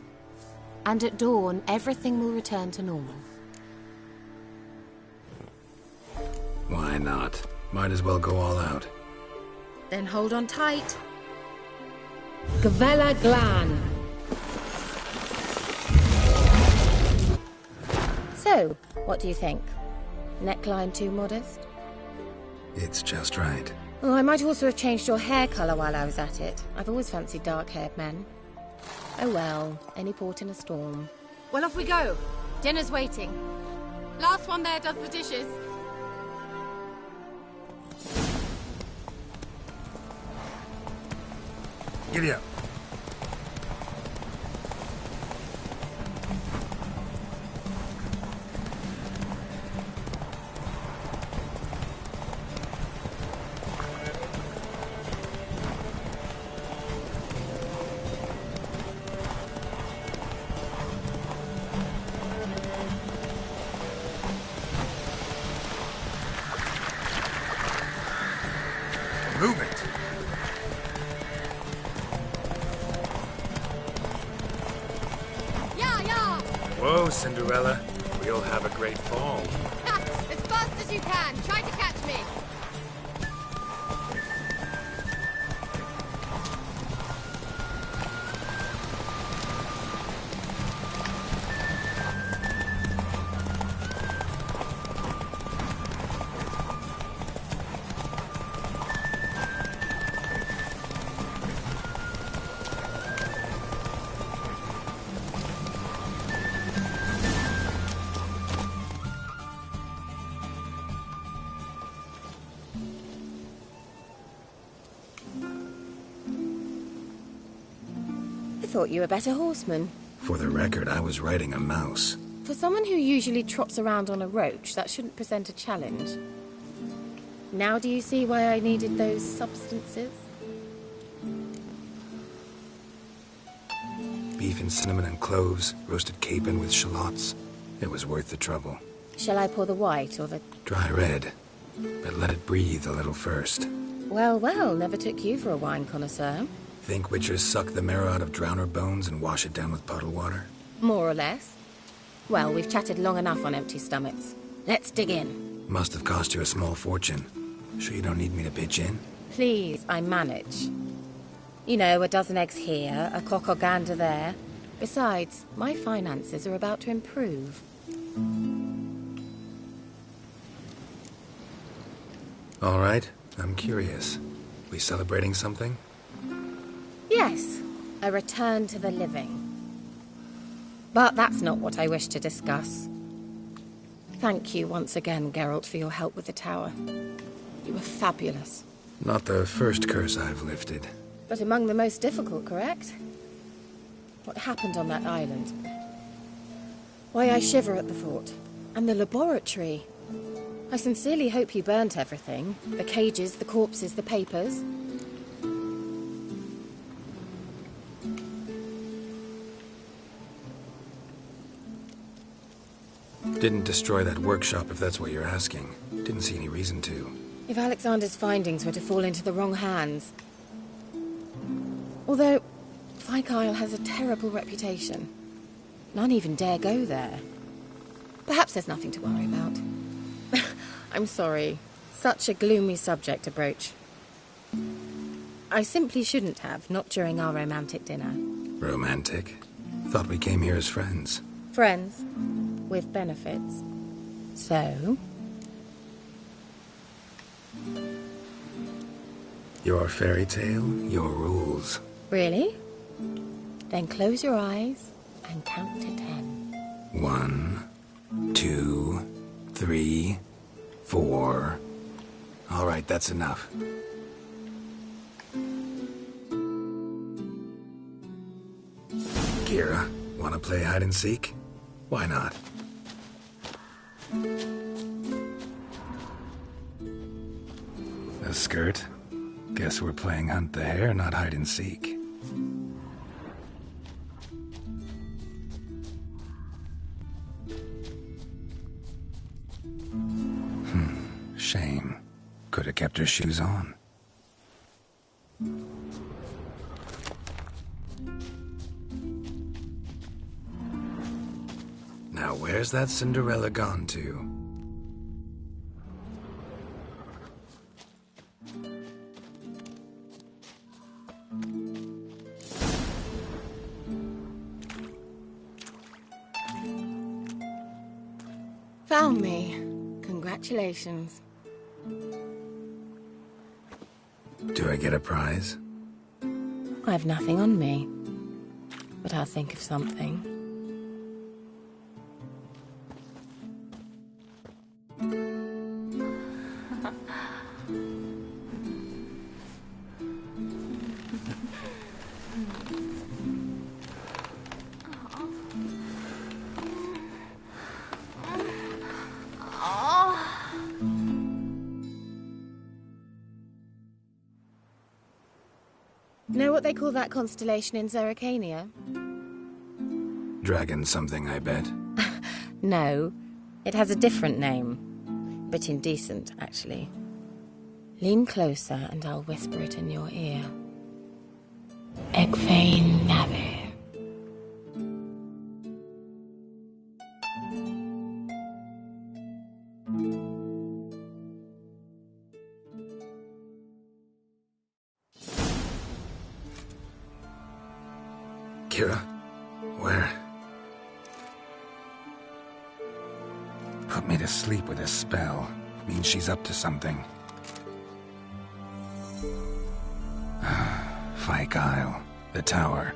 And at dawn, everything will return to normal. Why not? Might as well go all out. Then hold on tight. Gavella Glan. So, what do you think? Neckline too modest? It's just right. Oh, I might also have changed your hair colour while I was at it. I've always fancied dark-haired men. Oh well, any port in a storm. Well, off we go. Dinner's waiting. Last one there does the dishes. Giddy up. Move it. Whoa, Cinderella. We'll have a great fall. As fast as you can. Try to catch me. I thought you were a better horseman. For the record, I was riding a mouse. For someone who usually trots around on a roach, that shouldn't present a challenge. Now do you see why I needed those substances? Beef and cinnamon and cloves, roasted capon with shallots. It was worth the trouble. Shall I pour the white or the... Dry red, but let it breathe a little first. Well, well, never took you for a wine connoisseur. Think witchers suck the marrow out of drowner bones and wash it down with puddle water? More or less. Well, we've chatted long enough on empty stomachs. Let's dig in. Must have cost you a small fortune. Sure you don't need me to pitch in? Please, I manage. You know, a dozen eggs here, a cock or gander there. Besides, my finances are about to improve. All right, I'm curious. We celebrating something? Yes, a return to the living. But that's not what I wish to discuss. Thank you once again, Geralt, for your help with the tower. You were fabulous. Not the first curse I've lifted. But among the most difficult, correct? What happened on that island? Why I shiver at the thought. And the laboratory. I sincerely hope you burnt everything. The cages, the corpses, the papers. Didn't destroy that workshop, if that's what you're asking. Didn't see any reason to. If Alexander's findings were to fall into the wrong hands... Although, Fyke Isle has a terrible reputation. None even dare go there. Perhaps there's nothing to worry about. I'm sorry. Such a gloomy subject to broach. I simply shouldn't have, not during our romantic dinner. Romantic? Thought we came here as friends. Friends. With benefits. So? Your fairy tale, your rules. Really? Then close your eyes and count to 10. 1, 2, 3, 4. All right, that's enough. Kira, want to play hide and seek? Why not? A skirt? Guess we're playing hunt the hare, not hide and seek. Shame. Could have kept her shoes on. Now where's that Cinderella gone to? Found me. Congratulations. Do I get a prize? I have nothing on me, but I'll think of something. Know what they call that constellation in Zerrikania? Dragon something, I bet. No, it has a different name, but indecent, actually. Lean closer and I'll whisper it in your ear. Egfain Nave. Kira? Where? Put me to sleep with a spell. Means she's up to something. Fyke Isle. The tower.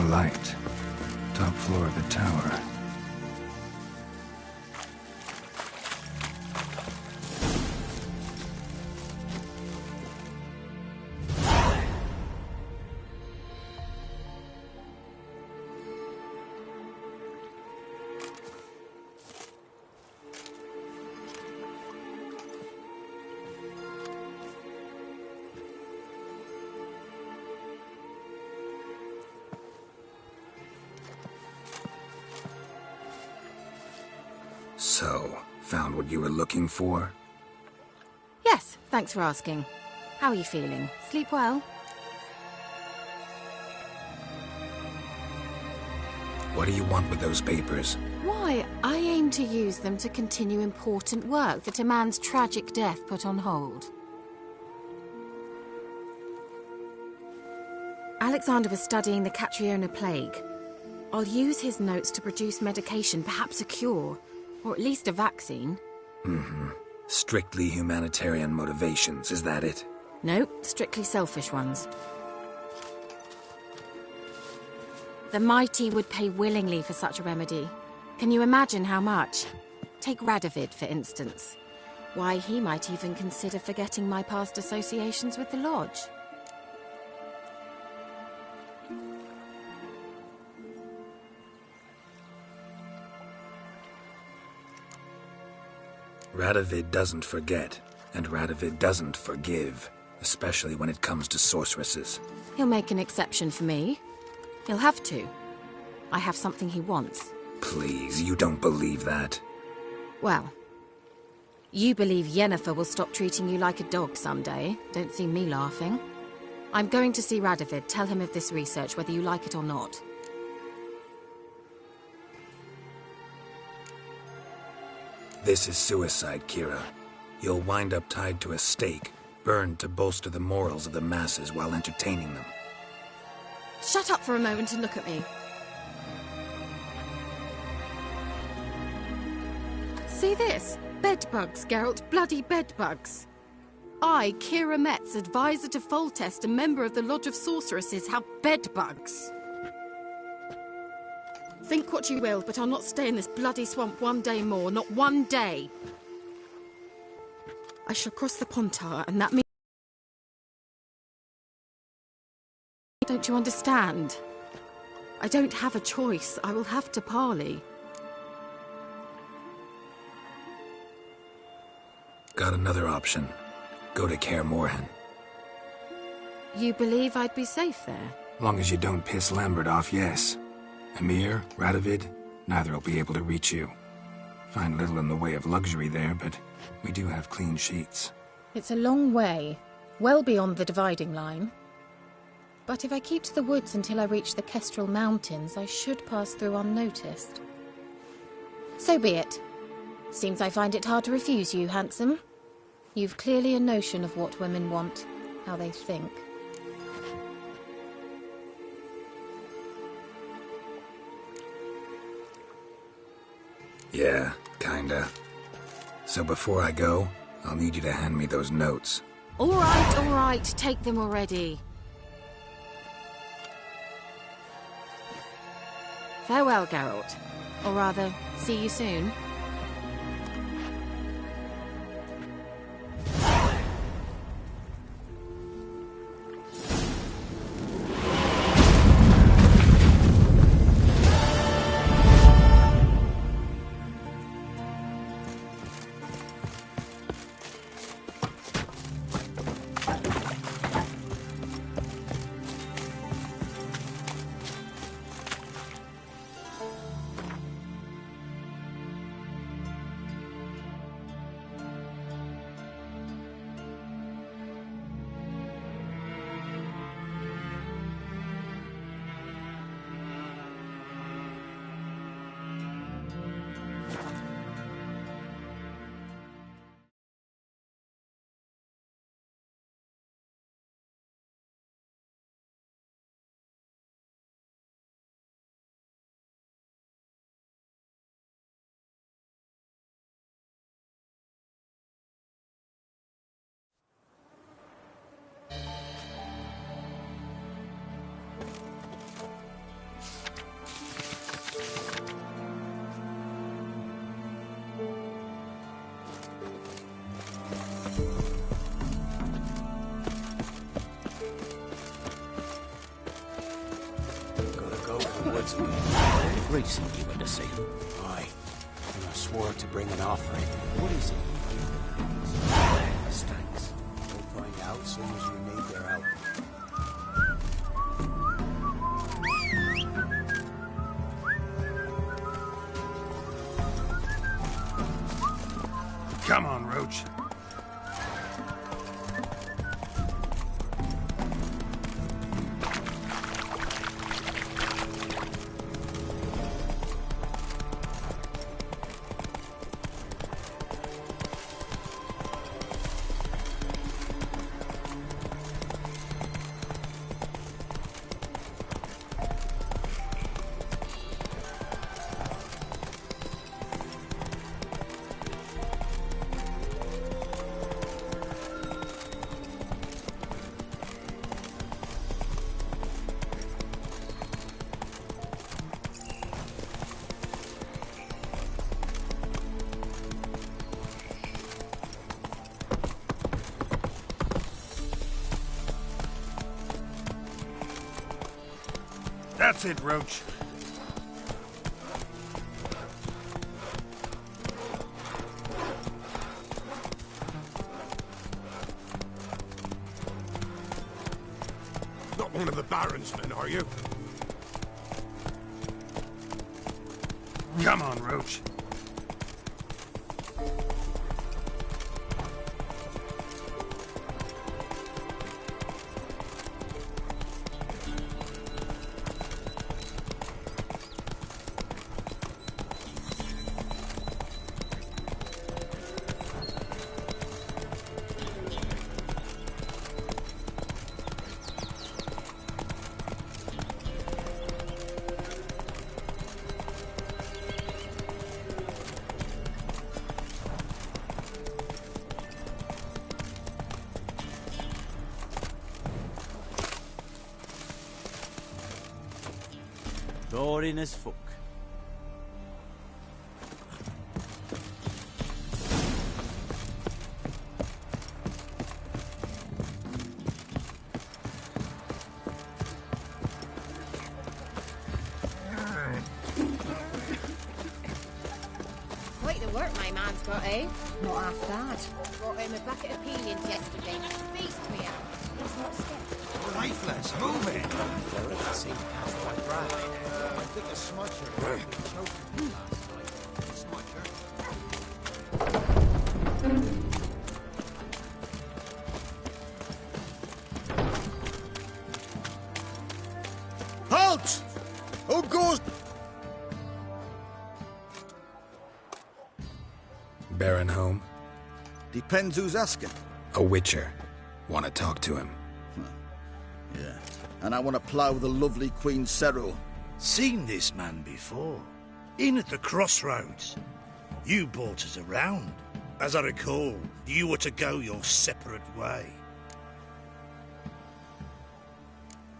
light. Top floor of the tower. So, found what you were looking for? Yes, thanks for asking. How are you feeling? Sleep well? What do you want with those papers? Why, I aim to use them to continue important work that a man's tragic death put on hold. Alexander was studying the Catriona plague. I'll use his notes to produce medication, perhaps a cure, or at least a vaccine. Mm-hmm. Strictly humanitarian motivations, is that it? Nope, strictly selfish ones. The mighty would pay willingly for such a remedy. Can you imagine how much? Take Radovid, for instance. Why, he might even consider forgetting my past associations with the Lodge. Radovid doesn't forget, and Radovid doesn't forgive, especially when it comes to sorceresses. He'll make an exception for me. He'll have to. I have something he wants. Please, you don't believe that. Well, you believe Yennefer will stop treating you like a dog someday. Don't see me laughing. I'm going to see Radovid, tell him of this research, whether you like it or not. This is suicide, Kira. You'll wind up tied to a stake, burned to bolster the morals of the masses while entertaining them. Shut up for a moment and look at me. See this? Bedbugs, Geralt. Bloody bedbugs. I, Kira Metz, advisor to Foltest and member of the Lodge of Sorceresses, have bedbugs. Think what you will, but I'll not stay in this bloody swamp one day more. Not one day. I shall cross the Pontar, and that means... Don't you understand? I don't have a choice. I will have to parley. Got another option. Go to Kaer Morhen. You believe I'd be safe there? Long as you don't piss Lambert off, yes. Emir, Radovid, neither will be able to reach you. Find little in the way of luxury there, but we do have clean sheets. It's a long way, well beyond the dividing line. But if I keep to the woods until I reach the Kestrel Mountains, I should pass through unnoticed. So be it. Seems I find it hard to refuse you, handsome. You've clearly a notion of what women want, how they think. Yeah, kinda. So before I go, I'll need you to hand me those notes. All right, take them already. Farewell, Geralt. Or rather, see you soon. words of me. Recent you went to see him. Aye. And I swore to bring an offering. What is it? Thanks. We'll find out soon as you need their help. Come on, Roach. That's it, Roach. Not one of the Baron's men, are you? Come on, Roach. Boring as fuck. Quite the work my man's got, eh? Not half bad. Brought him a bucket of peelings yesterday. Beast me out. He's not scared. Lifeless, move it! Ferret seemed quite right. I think a smudger would have been choking me last night. Smudger? Halt! Who goes? Baron home? Depends who's asking. A witcher. Want to talk to him. Yeah. And I want to plough the lovely Queen Cero. Seen this man before. In at the crossroads. You brought us around. As I recall, you were to go your separate way.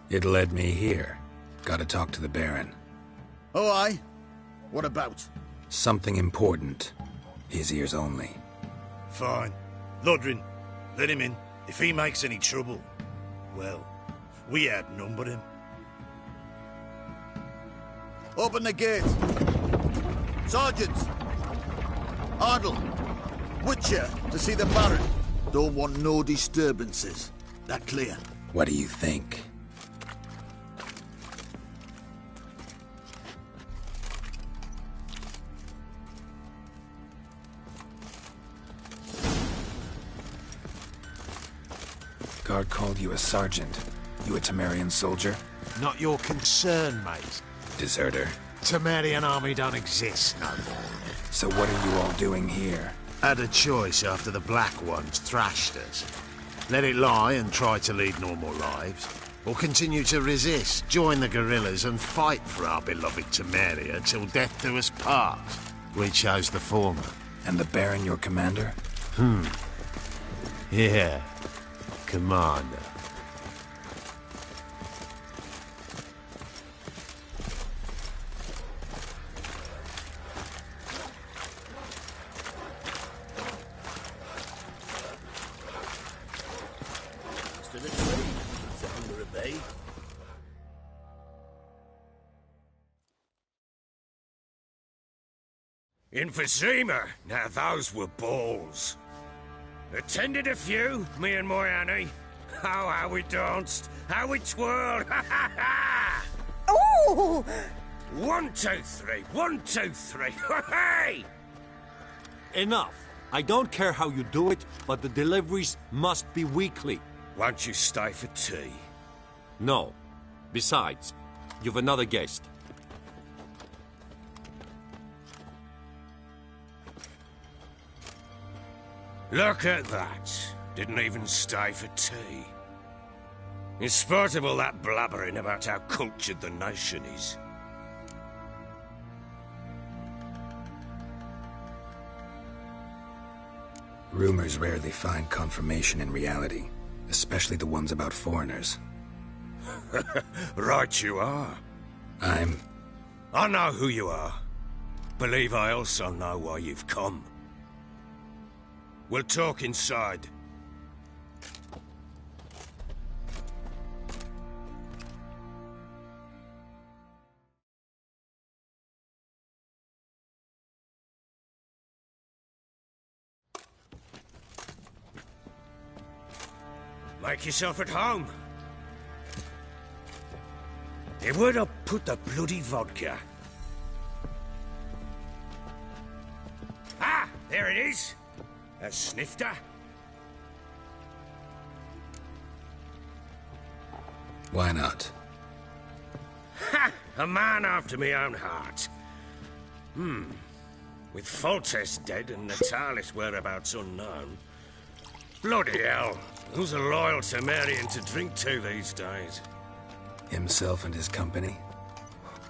It led me here. Gotta talk to the Baron. Oh, aye? What about? Something important. His ears only. Fine. Lodrin, let him in. If he makes any trouble, well, we outnumber him. Open the gate. Sergeants! Ardle! Witcher to see the Baron. Don't want no disturbances. That clear? What do you think? Guard called you a sergeant. You a Temerian soldier? Not your concern, mate. Deserter. Temerian army don't exist no more. So what are you all doing here? Had a choice after the Black Ones thrashed us. Let it lie and try to lead normal lives, or continue to resist, join the guerrillas and fight for our beloved Temeria till death do us part. We chose the former. And the Baron your commander? Yeah. Commander. Still a tree. It's a hunger of bay. Emphysema. Now those were balls. Attended a few, me and my Annie. Oh, how we danced, how we twirled. Ha ha ha! Oh! 1, 2, 3. 1, 2, 3. Hey! Enough. I don't care how you do it, but the deliveries must be weekly. Won't you stay for tea? No. Besides, you've another guest. Look at that. Didn't even stay for tea. In spite of all that blabbering about how cultured the nation is. Rumors rarely find confirmation in reality, especially the ones about foreigners. Right you are. I know who you are. Believe I also know why you've come. We'll talk inside. Make yourself at home. Hey, where'd I put the bloody vodka? Ah, there it is. A snifter. Why not? Ha! A man after my own heart. With Foltest dead and Natalis' whereabouts unknown. Bloody hell. Who's a loyal Temerian to drink to these days? Himself and his company?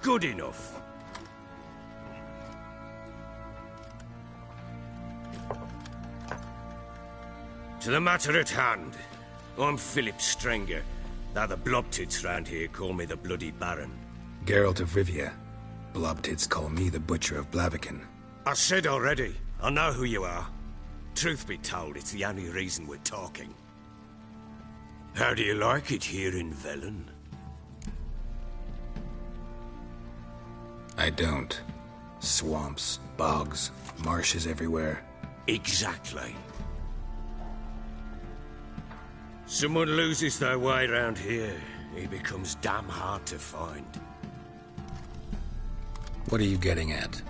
Good enough. To the matter at hand. I'm Philip Strenger, though the blobtits round here call me the Bloody Baron. Geralt of Rivia. Blobtits call me the Butcher of Blaviken. I said already, I know who you are. Truth be told, it's the only reason we're talking. How do you like it here in Velen? I don't. Swamps, bogs, marshes everywhere. Exactly. Someone loses their way round here, he becomes damn hard to find. What are you getting at?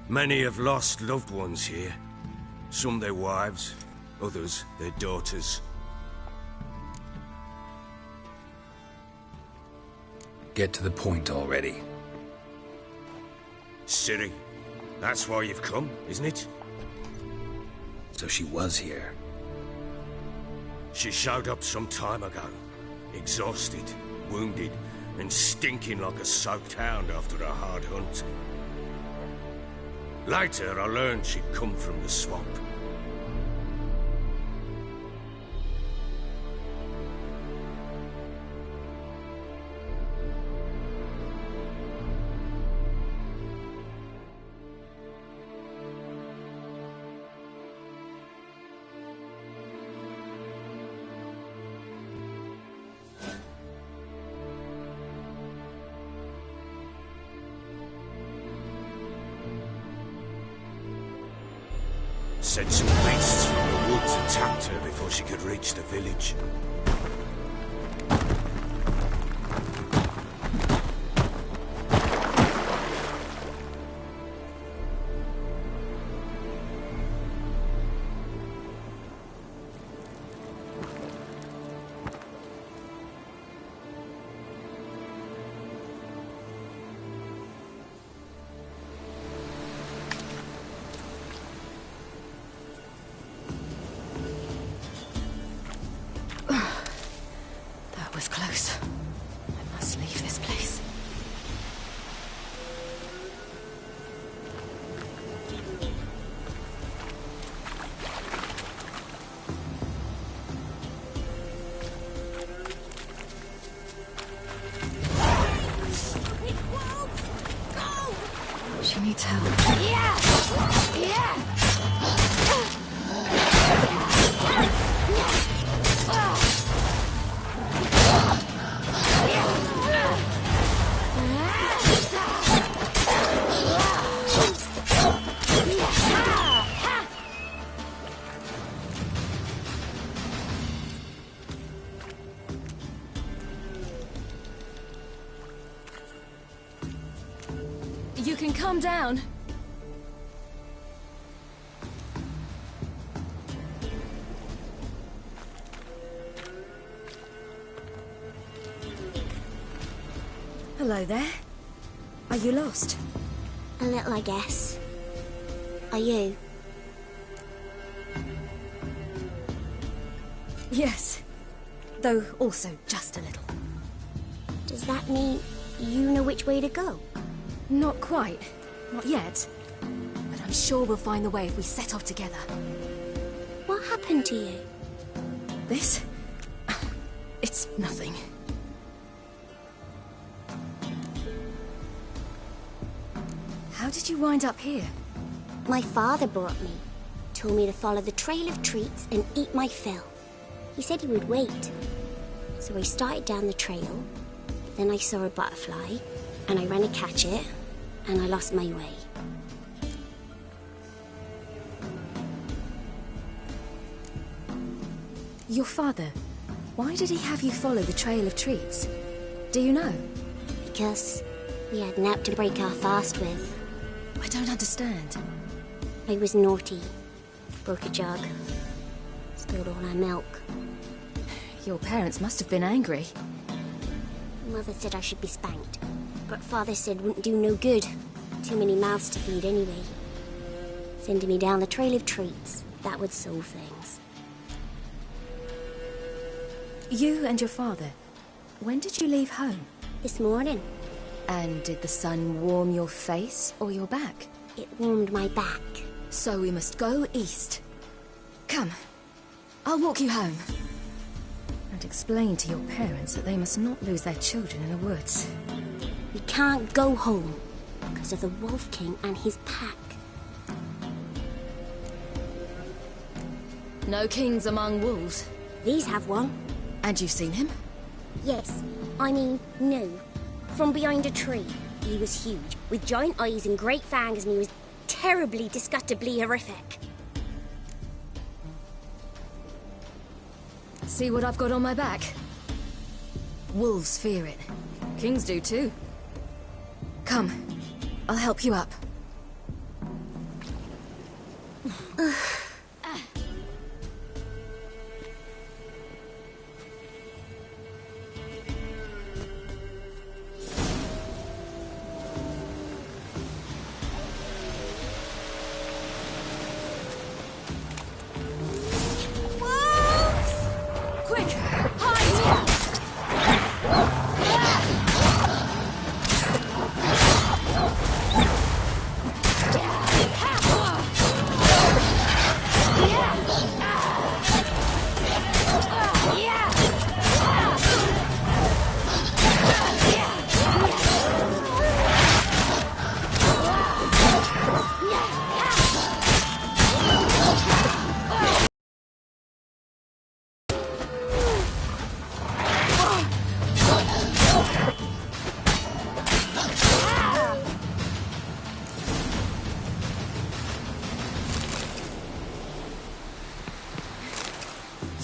Many have lost loved ones here. Some their wives, others their daughters. Get to the point already. Ciri, that's why you've come, isn't it? So she was here. She showed up some time ago. Exhausted, wounded, and stinking like a soaked hound after a hard hunt. Later, I learned she'd come from the swamp. Said some beasts from the woods attacked her before she could reach the village. Was close. I must leave this place. She needs help. Yeah! Yeah! can come down. Hello there. Are you lost? A little, I guess. Are you? Yes. Though also just a little. Does that mean you know which way to go? Not quite. Not yet. But I'm sure we'll find the way if we set off together. What happened to you? This? It's nothing. How did you wind up here? My father brought me. Told me to follow the trail of treats and eat my fill. He said he would wait. So I started down the trail. Then I saw a butterfly, and I ran to catch it, and I lost my way. Your father, why did he have you follow the trail of treats? Do you know? Because we had naught to break our fast with. I don't understand. I was naughty. Broke a jug. Spilled all our milk. Your parents must have been angry. Mother said I should be spanked, but Father said wouldn't do no good. Too many mouths to feed anyway. Sending me down the trail of treats, that would solve things. You and your father, when did you leave home? This morning. And did the sun warm your face or your back? It warmed my back. So we must go east. Come, I'll walk you home. And explain to your parents that they must not lose their children in the woods. We can't go home because of the Wolf King and his pack. No kings among wolves. These have one. And you've seen him? Yes. I mean, no. From behind a tree. He was huge, with giant eyes and great fangs, and he was terribly, disgustingly horrific. See what I've got on my back? Wolves fear it. Kings do too. Come, I'll help you up.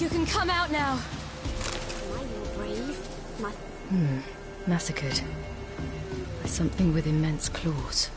You can come out now. Am I more brave? Massacred by something with immense claws.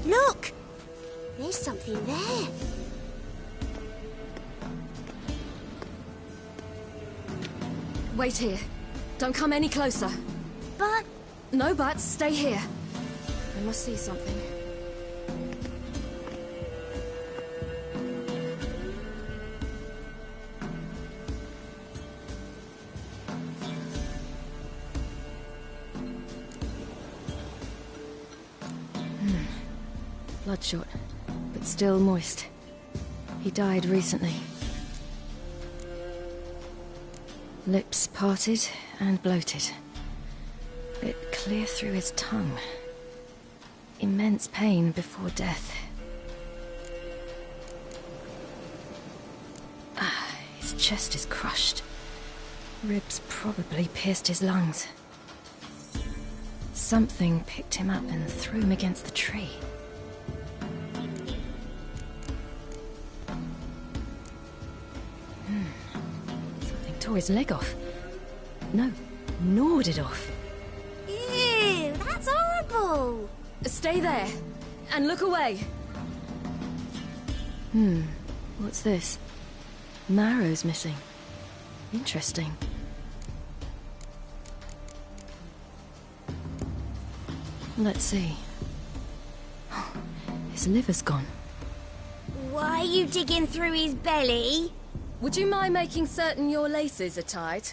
Look! There's something there. Wait here. Don't come any closer. But... No buts. Stay here. I must see something. Bloodshot, but still moist. He died recently. Lips parted and bloated. It clear through his tongue. Immense pain before death. His chest is crushed. Ribs probably pierced his lungs. Something picked him up and threw him against the tree. Something tore his leg off. No, gnawed it off. Ew, that's horrible! Stay there, and look away. What's this? Marrow's missing. Interesting. Let's see. His liver's gone. Why are you digging through his belly? Would you mind making certain your laces are tied?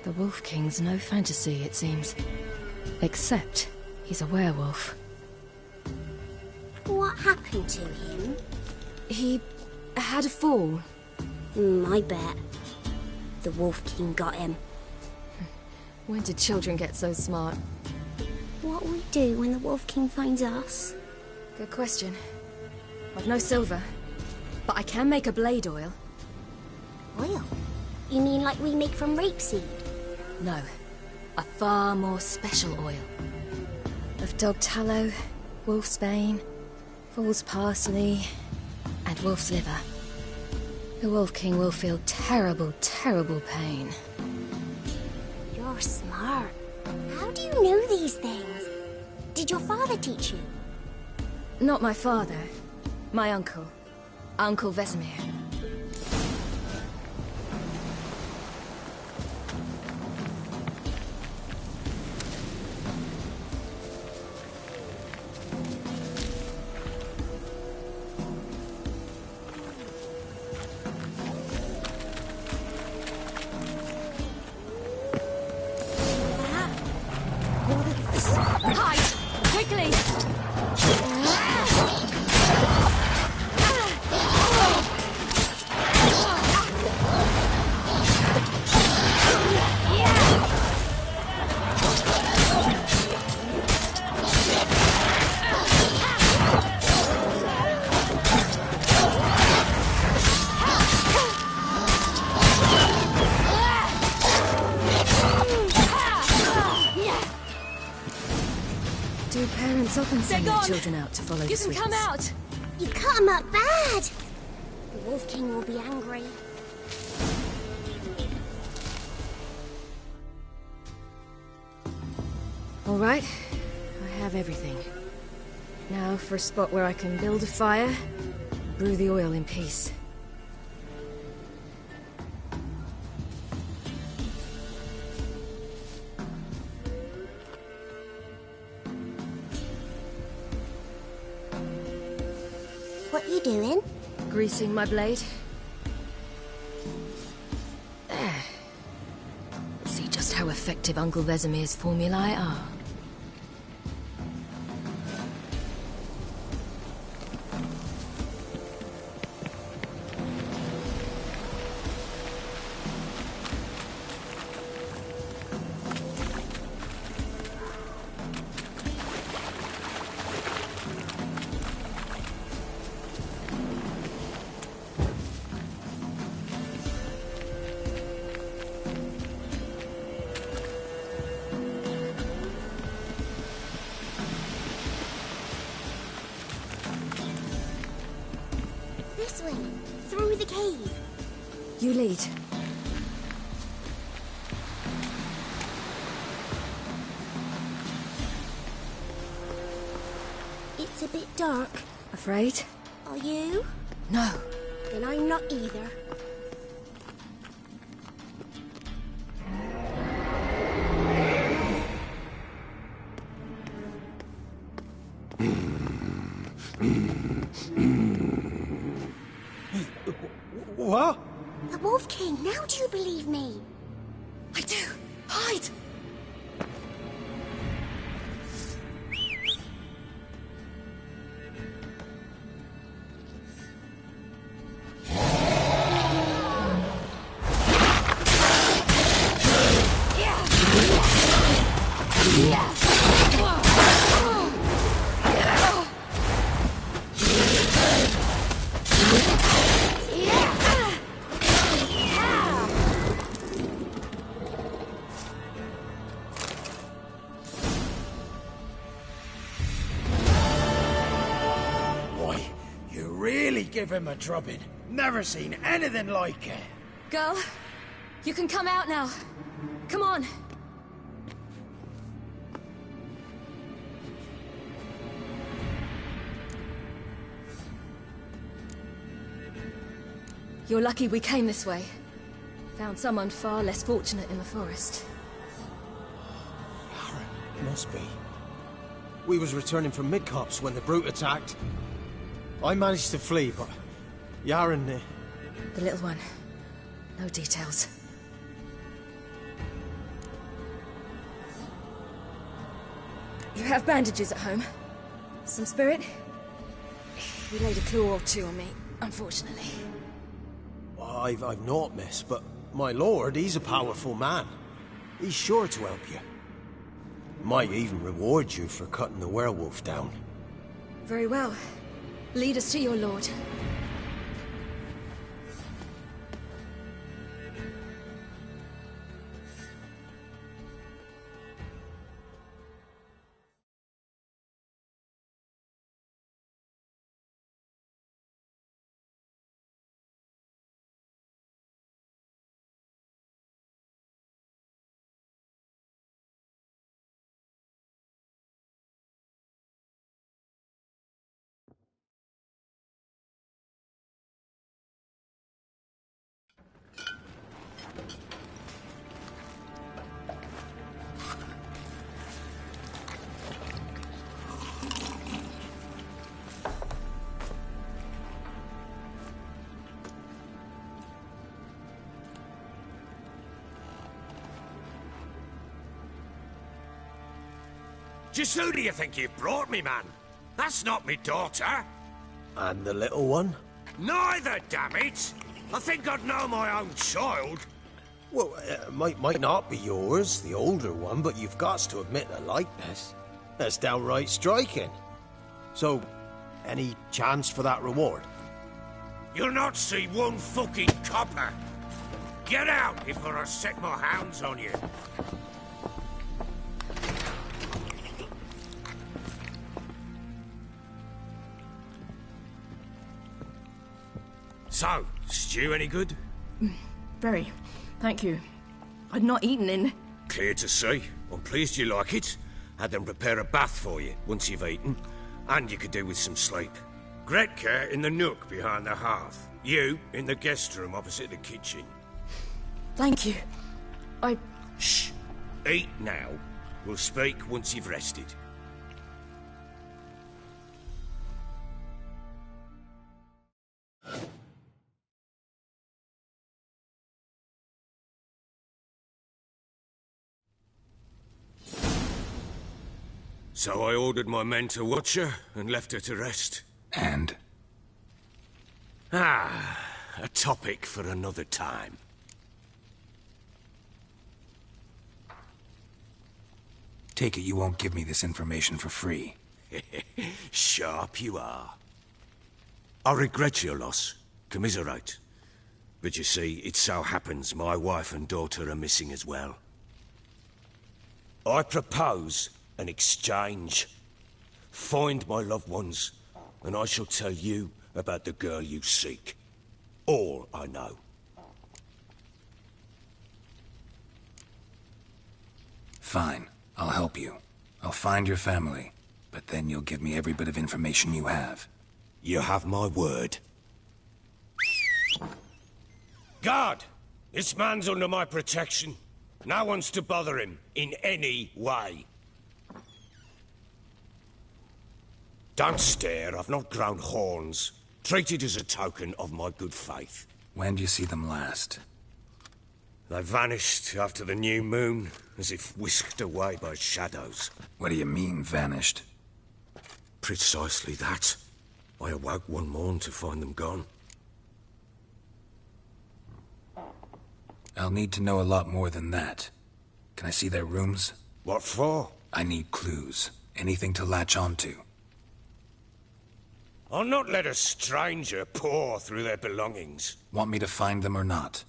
The Wolf King's no fantasy, it seems. Except he's a werewolf. What happened to him? He had a fall. I bet. The Wolf King got him. When did children get so smart? What will we do when the Wolf King finds us? Good question. I've no silver, but I can make a blade oil. Oil? You mean like we make from rapeseed? No, a far more special oil. Of dog tallow, wolf's bane, fool's parsley, and wolf's liver. The Wolf King will feel terrible, terrible pain. You're smart. How do you know these things? Did your father teach you? Not my father. My uncle. Uncle Vesemir. Hide! Quickly! Do parents often send their children out to follow the You can sweets? come out! You cut him up bad! The Wolf King will be angry. All right, I have everything. Now for a spot where I can build a fire, brew the oil in peace. What are you doing? Greasing my blade. There. See just how effective Uncle Vesemir's formulae are. This way, through the cave. You lead. It's a bit dark. Afraid? Are you? No. Then I'm not either. What? The Wolf King, now do you believe me? I do. Hide! give him a drubbing. Never seen anything like it. Girl, you can come out now. Come on. You're lucky we came this way. Found someone far less fortunate in the forest. Must be. We was returning from Midcops when the brute attacked. I managed to flee, but Yaren... The little one. No details. You have bandages at home? Some spirit? You laid a claw or two on me, unfortunately. I've not, miss, but my lord, he's a powerful man. He's sure to help you. Might even reward you for cutting the werewolf down. Very well. Lead us to your lord. Just who do you think you've brought me, man? That's not me daughter. And the little one? Neither, damn it! I think I'd know my own child. Well, might not be yours, the older one, but you've got to admit the likeness. That's downright striking. So, any chance for that reward? You'll not see one fucking copper. Get out before I set my hounds on you. So, stew any good? Very. Thank you. I'd not eaten in... Clear to see. I'm pleased you like it. Had them prepare a bath for you once you've eaten. And you could do with some sleep. Gretka in the nook behind the hearth. You in the guest room opposite the kitchen. Thank you. Shh. Eat now. We'll speak once you've rested. So I ordered my men to watch her and left her to rest. And? A topic for another time. Take it you won't give me this information for free. Sharp you are. I regret your loss. Commiserate. But you see, it so happens my wife and daughter are missing as well. I propose an exchange. Find my loved ones, and I shall tell you about the girl you seek. All I know. Fine. I'll help you. I'll find your family, but then you'll give me every bit of information you have. You have my word. Guard! This man's under my protection. No one's to bother him in any way. Don't stare, I've not grown horns. Treat it as a token of my good faith. When do you see them last? They vanished after the new moon, as if whisked away by shadows. What do you mean, vanished? Precisely that. I awoke one morn to find them gone. I'll need to know a lot more than that. Can I see their rooms? What for? I need clues. Anything to latch onto. I'll not let a stranger pore through their belongings. Want me to find them or not?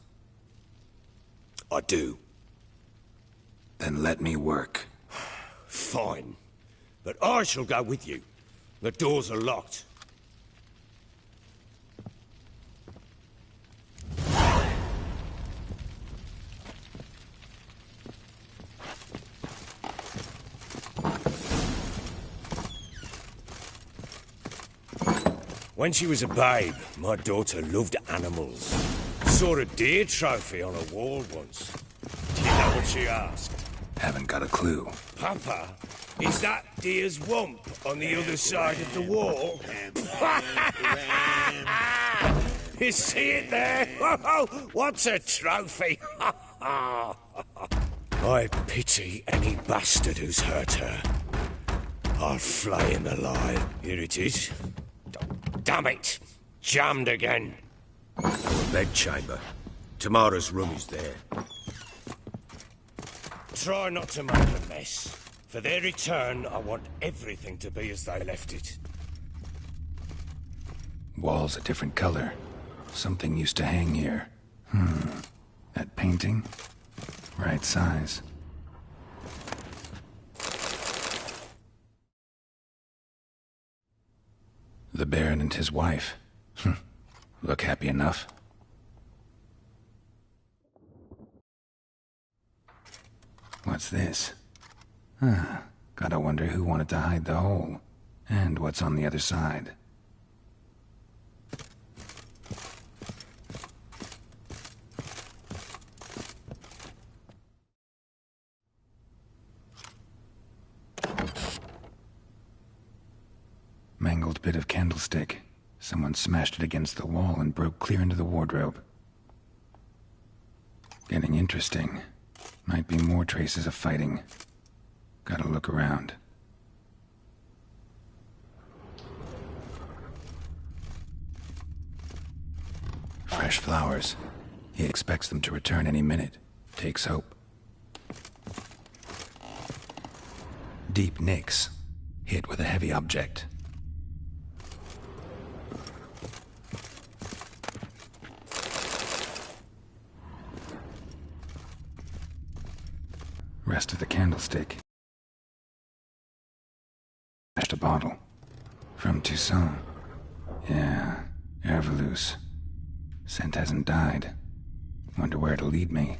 I do. Then let me work. Fine. But I shall go with you. The doors are locked. When she was a babe, my daughter loved animals. Saw a deer trophy on a wall once. Do you know what she asked? Haven't got a clue. Papa, is that deer's wump on the other side of the wall? You see it there? What's a trophy? I pity any bastard who's hurt her. I'll flay him alive. Here it is. Damn it! Jammed again. Our bedchamber. Tamara's room is there. Try not to make a mess. For their return, I want everything to be as they left it. Walls a different color. Something used to hang here. That painting? Right size. The Baron and his wife. Look happy enough. What's this? Gotta wonder who wanted to hide the hole. And what's on the other side. Mangled bit of candlestick. Someone smashed it against the wall and broke clear into the wardrobe. Getting interesting. Might be more traces of fighting. Gotta look around. Fresh flowers. He expects them to return any minute. Takes hope. Deep nicks. Hit with a heavy object. Rest of the candlestick. Smashed a bottle. From Toussaint. Yeah, Herveloos. Scent hasn't died. Wonder where it'll lead me.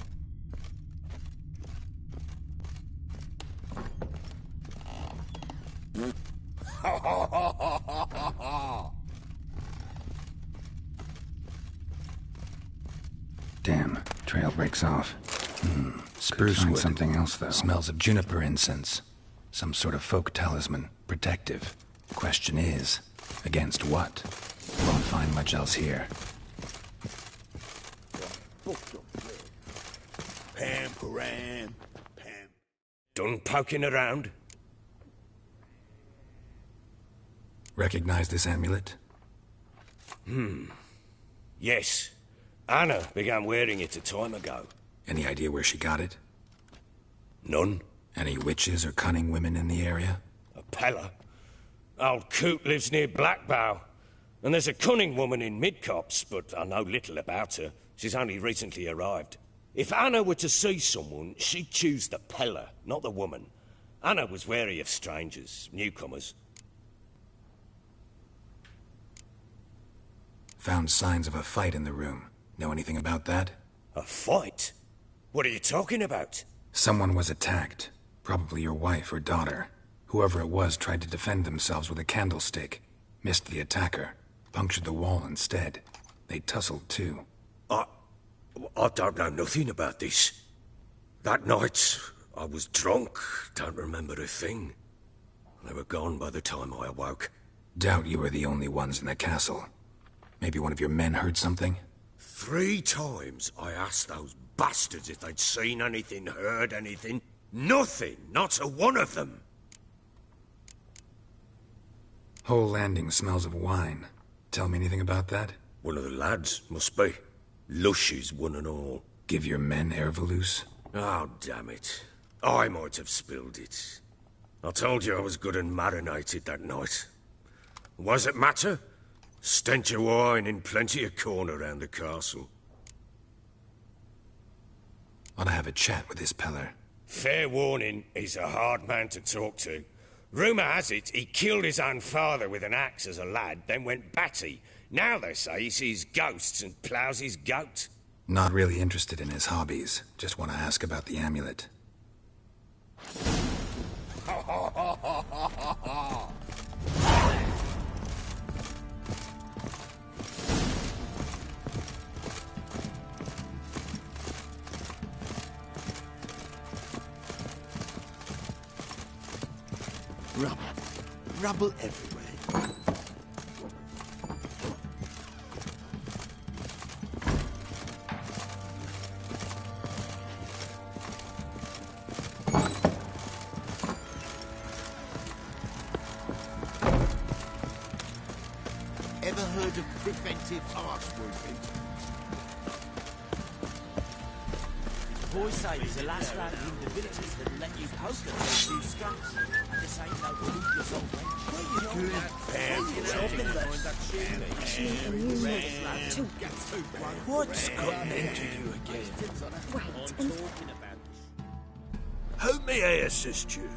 Damn, trail breaks off. Spruce wood. Something else, though. Smells of juniper incense. Some sort of folk talisman. Protective. Question is, against what? Won't find much else here. Pam, param, pam. Done poking around? Recognize this amulet? Yes. Anna began wearing it a time ago. Any idea where she got it? None. Any witches or cunning women in the area? A Pella. Old Coot lives near Blackbow. And there's a cunning woman in Midcopse, but I know little about her. She's only recently arrived. If Anna were to see someone, she'd choose the Pella, not the woman. Anna was wary of strangers, newcomers. Found signs of a fight in the room. Know anything about that? A fight? What are you talking about? Someone was attacked. Probably your wife or daughter. Whoever it was tried to defend themselves with a candlestick. Missed the attacker. Punctured the wall instead. They tussled too. I don't know nothing about this. That night, I was drunk. Don't remember a thing. They were gone by the time I awoke. Doubt you were the only ones in the castle. Maybe one of your men heard something? 3 times I asked those bastards if they'd seen anything, heard anything. Nothing, not a one of them. Whole landing smells of wine. Tell me anything about that? One of the lads, must be. Lushes, one and all. Give your men Herveloos? Oh, damn it. I might have spilled it. I told you I was good and marinated that night. What does it matter? Stench of wine in plenty of corn around the castle. Ought to have a chat with this Peller. Fair warning, he's a hard man to talk to. Rumour has it he killed his own father with an axe as a lad, then went batty. Now they say he sees ghosts and ploughs his goat. Not really interested in his hobbies. Just want to ask about the amulet. Rubble everywhere. Ever heard of preventive arse wounding? Boys say there's a last round in the villages that let you poke at those two skunks. And this ain't no ruthless old What's gotten into you again? Wait, How may I assist you?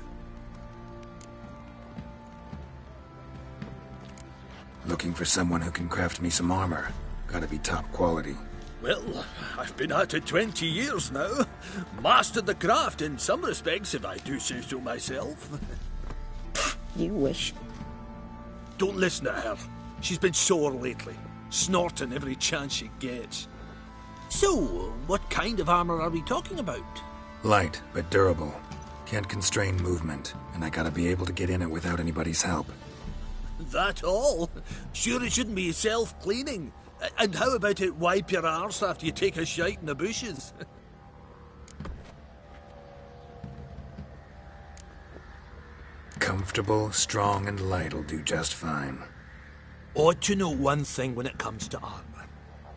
Looking for someone who can craft me some armor. Gotta be top quality. Well, I've been at it 20 years now. Mastered the craft in some respects, if I do say so myself. You wish. Don't listen to her. She's been sore lately, snorting every chance she gets. So, what kind of armor are we talking about? Light, but durable. Can't constrain movement, and I gotta be able to get in it without anybody's help. That all? Sure it shouldn't be self-cleaning. And how about it wipe your arse after you take a shite in the bushes? Comfortable, strong, and light'll do just fine. Ought to know one thing when it comes to armor.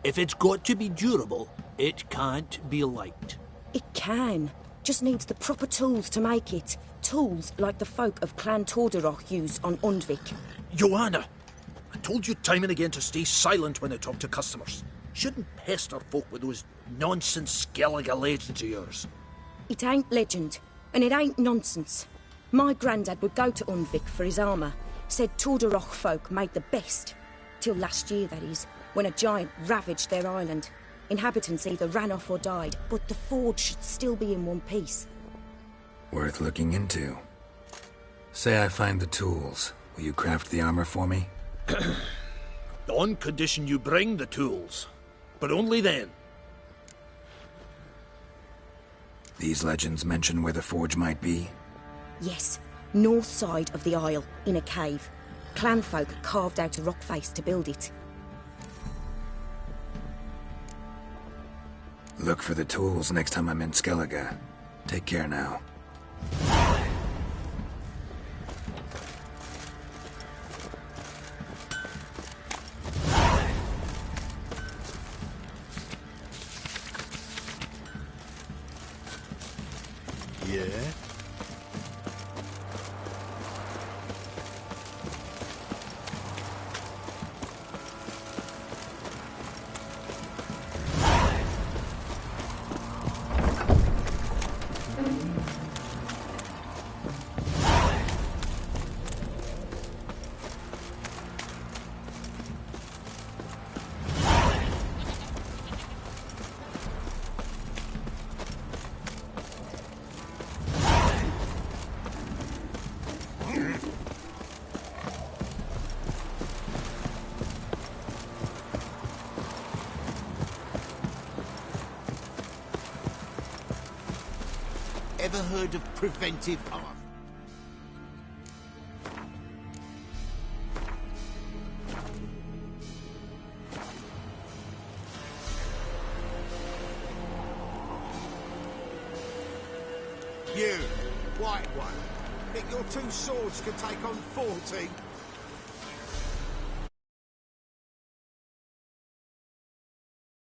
If it's got to be durable, it can't be light. It can. Just needs the proper tools to make it. Tools like the folk of Clan Torderoch use on Undvik. Joanna! I told you time and again to stay silent when I talk to customers. Shouldn't pester folk with those nonsense Skellige legends of yours. It ain't legend, and it ain't nonsense. My granddad would go to Undvik for his armour. Said Torderoch folk made the best. Till last year, that is, when a giant ravaged their island. Inhabitants either ran off or died, but the forge should still be in one piece. Worth looking into. Say I find the tools. Will you craft the armor for me? On condition you bring the tools. But only then. These legends mention where the forge might be? Yes, north side of the isle, in a cave. Clanfolk carved out a rock face to build it. Look for the tools next time I'm in Skellige. Take care now. Yeah? Ever heard of preventive armor? You, white one, think your two swords could take on 40?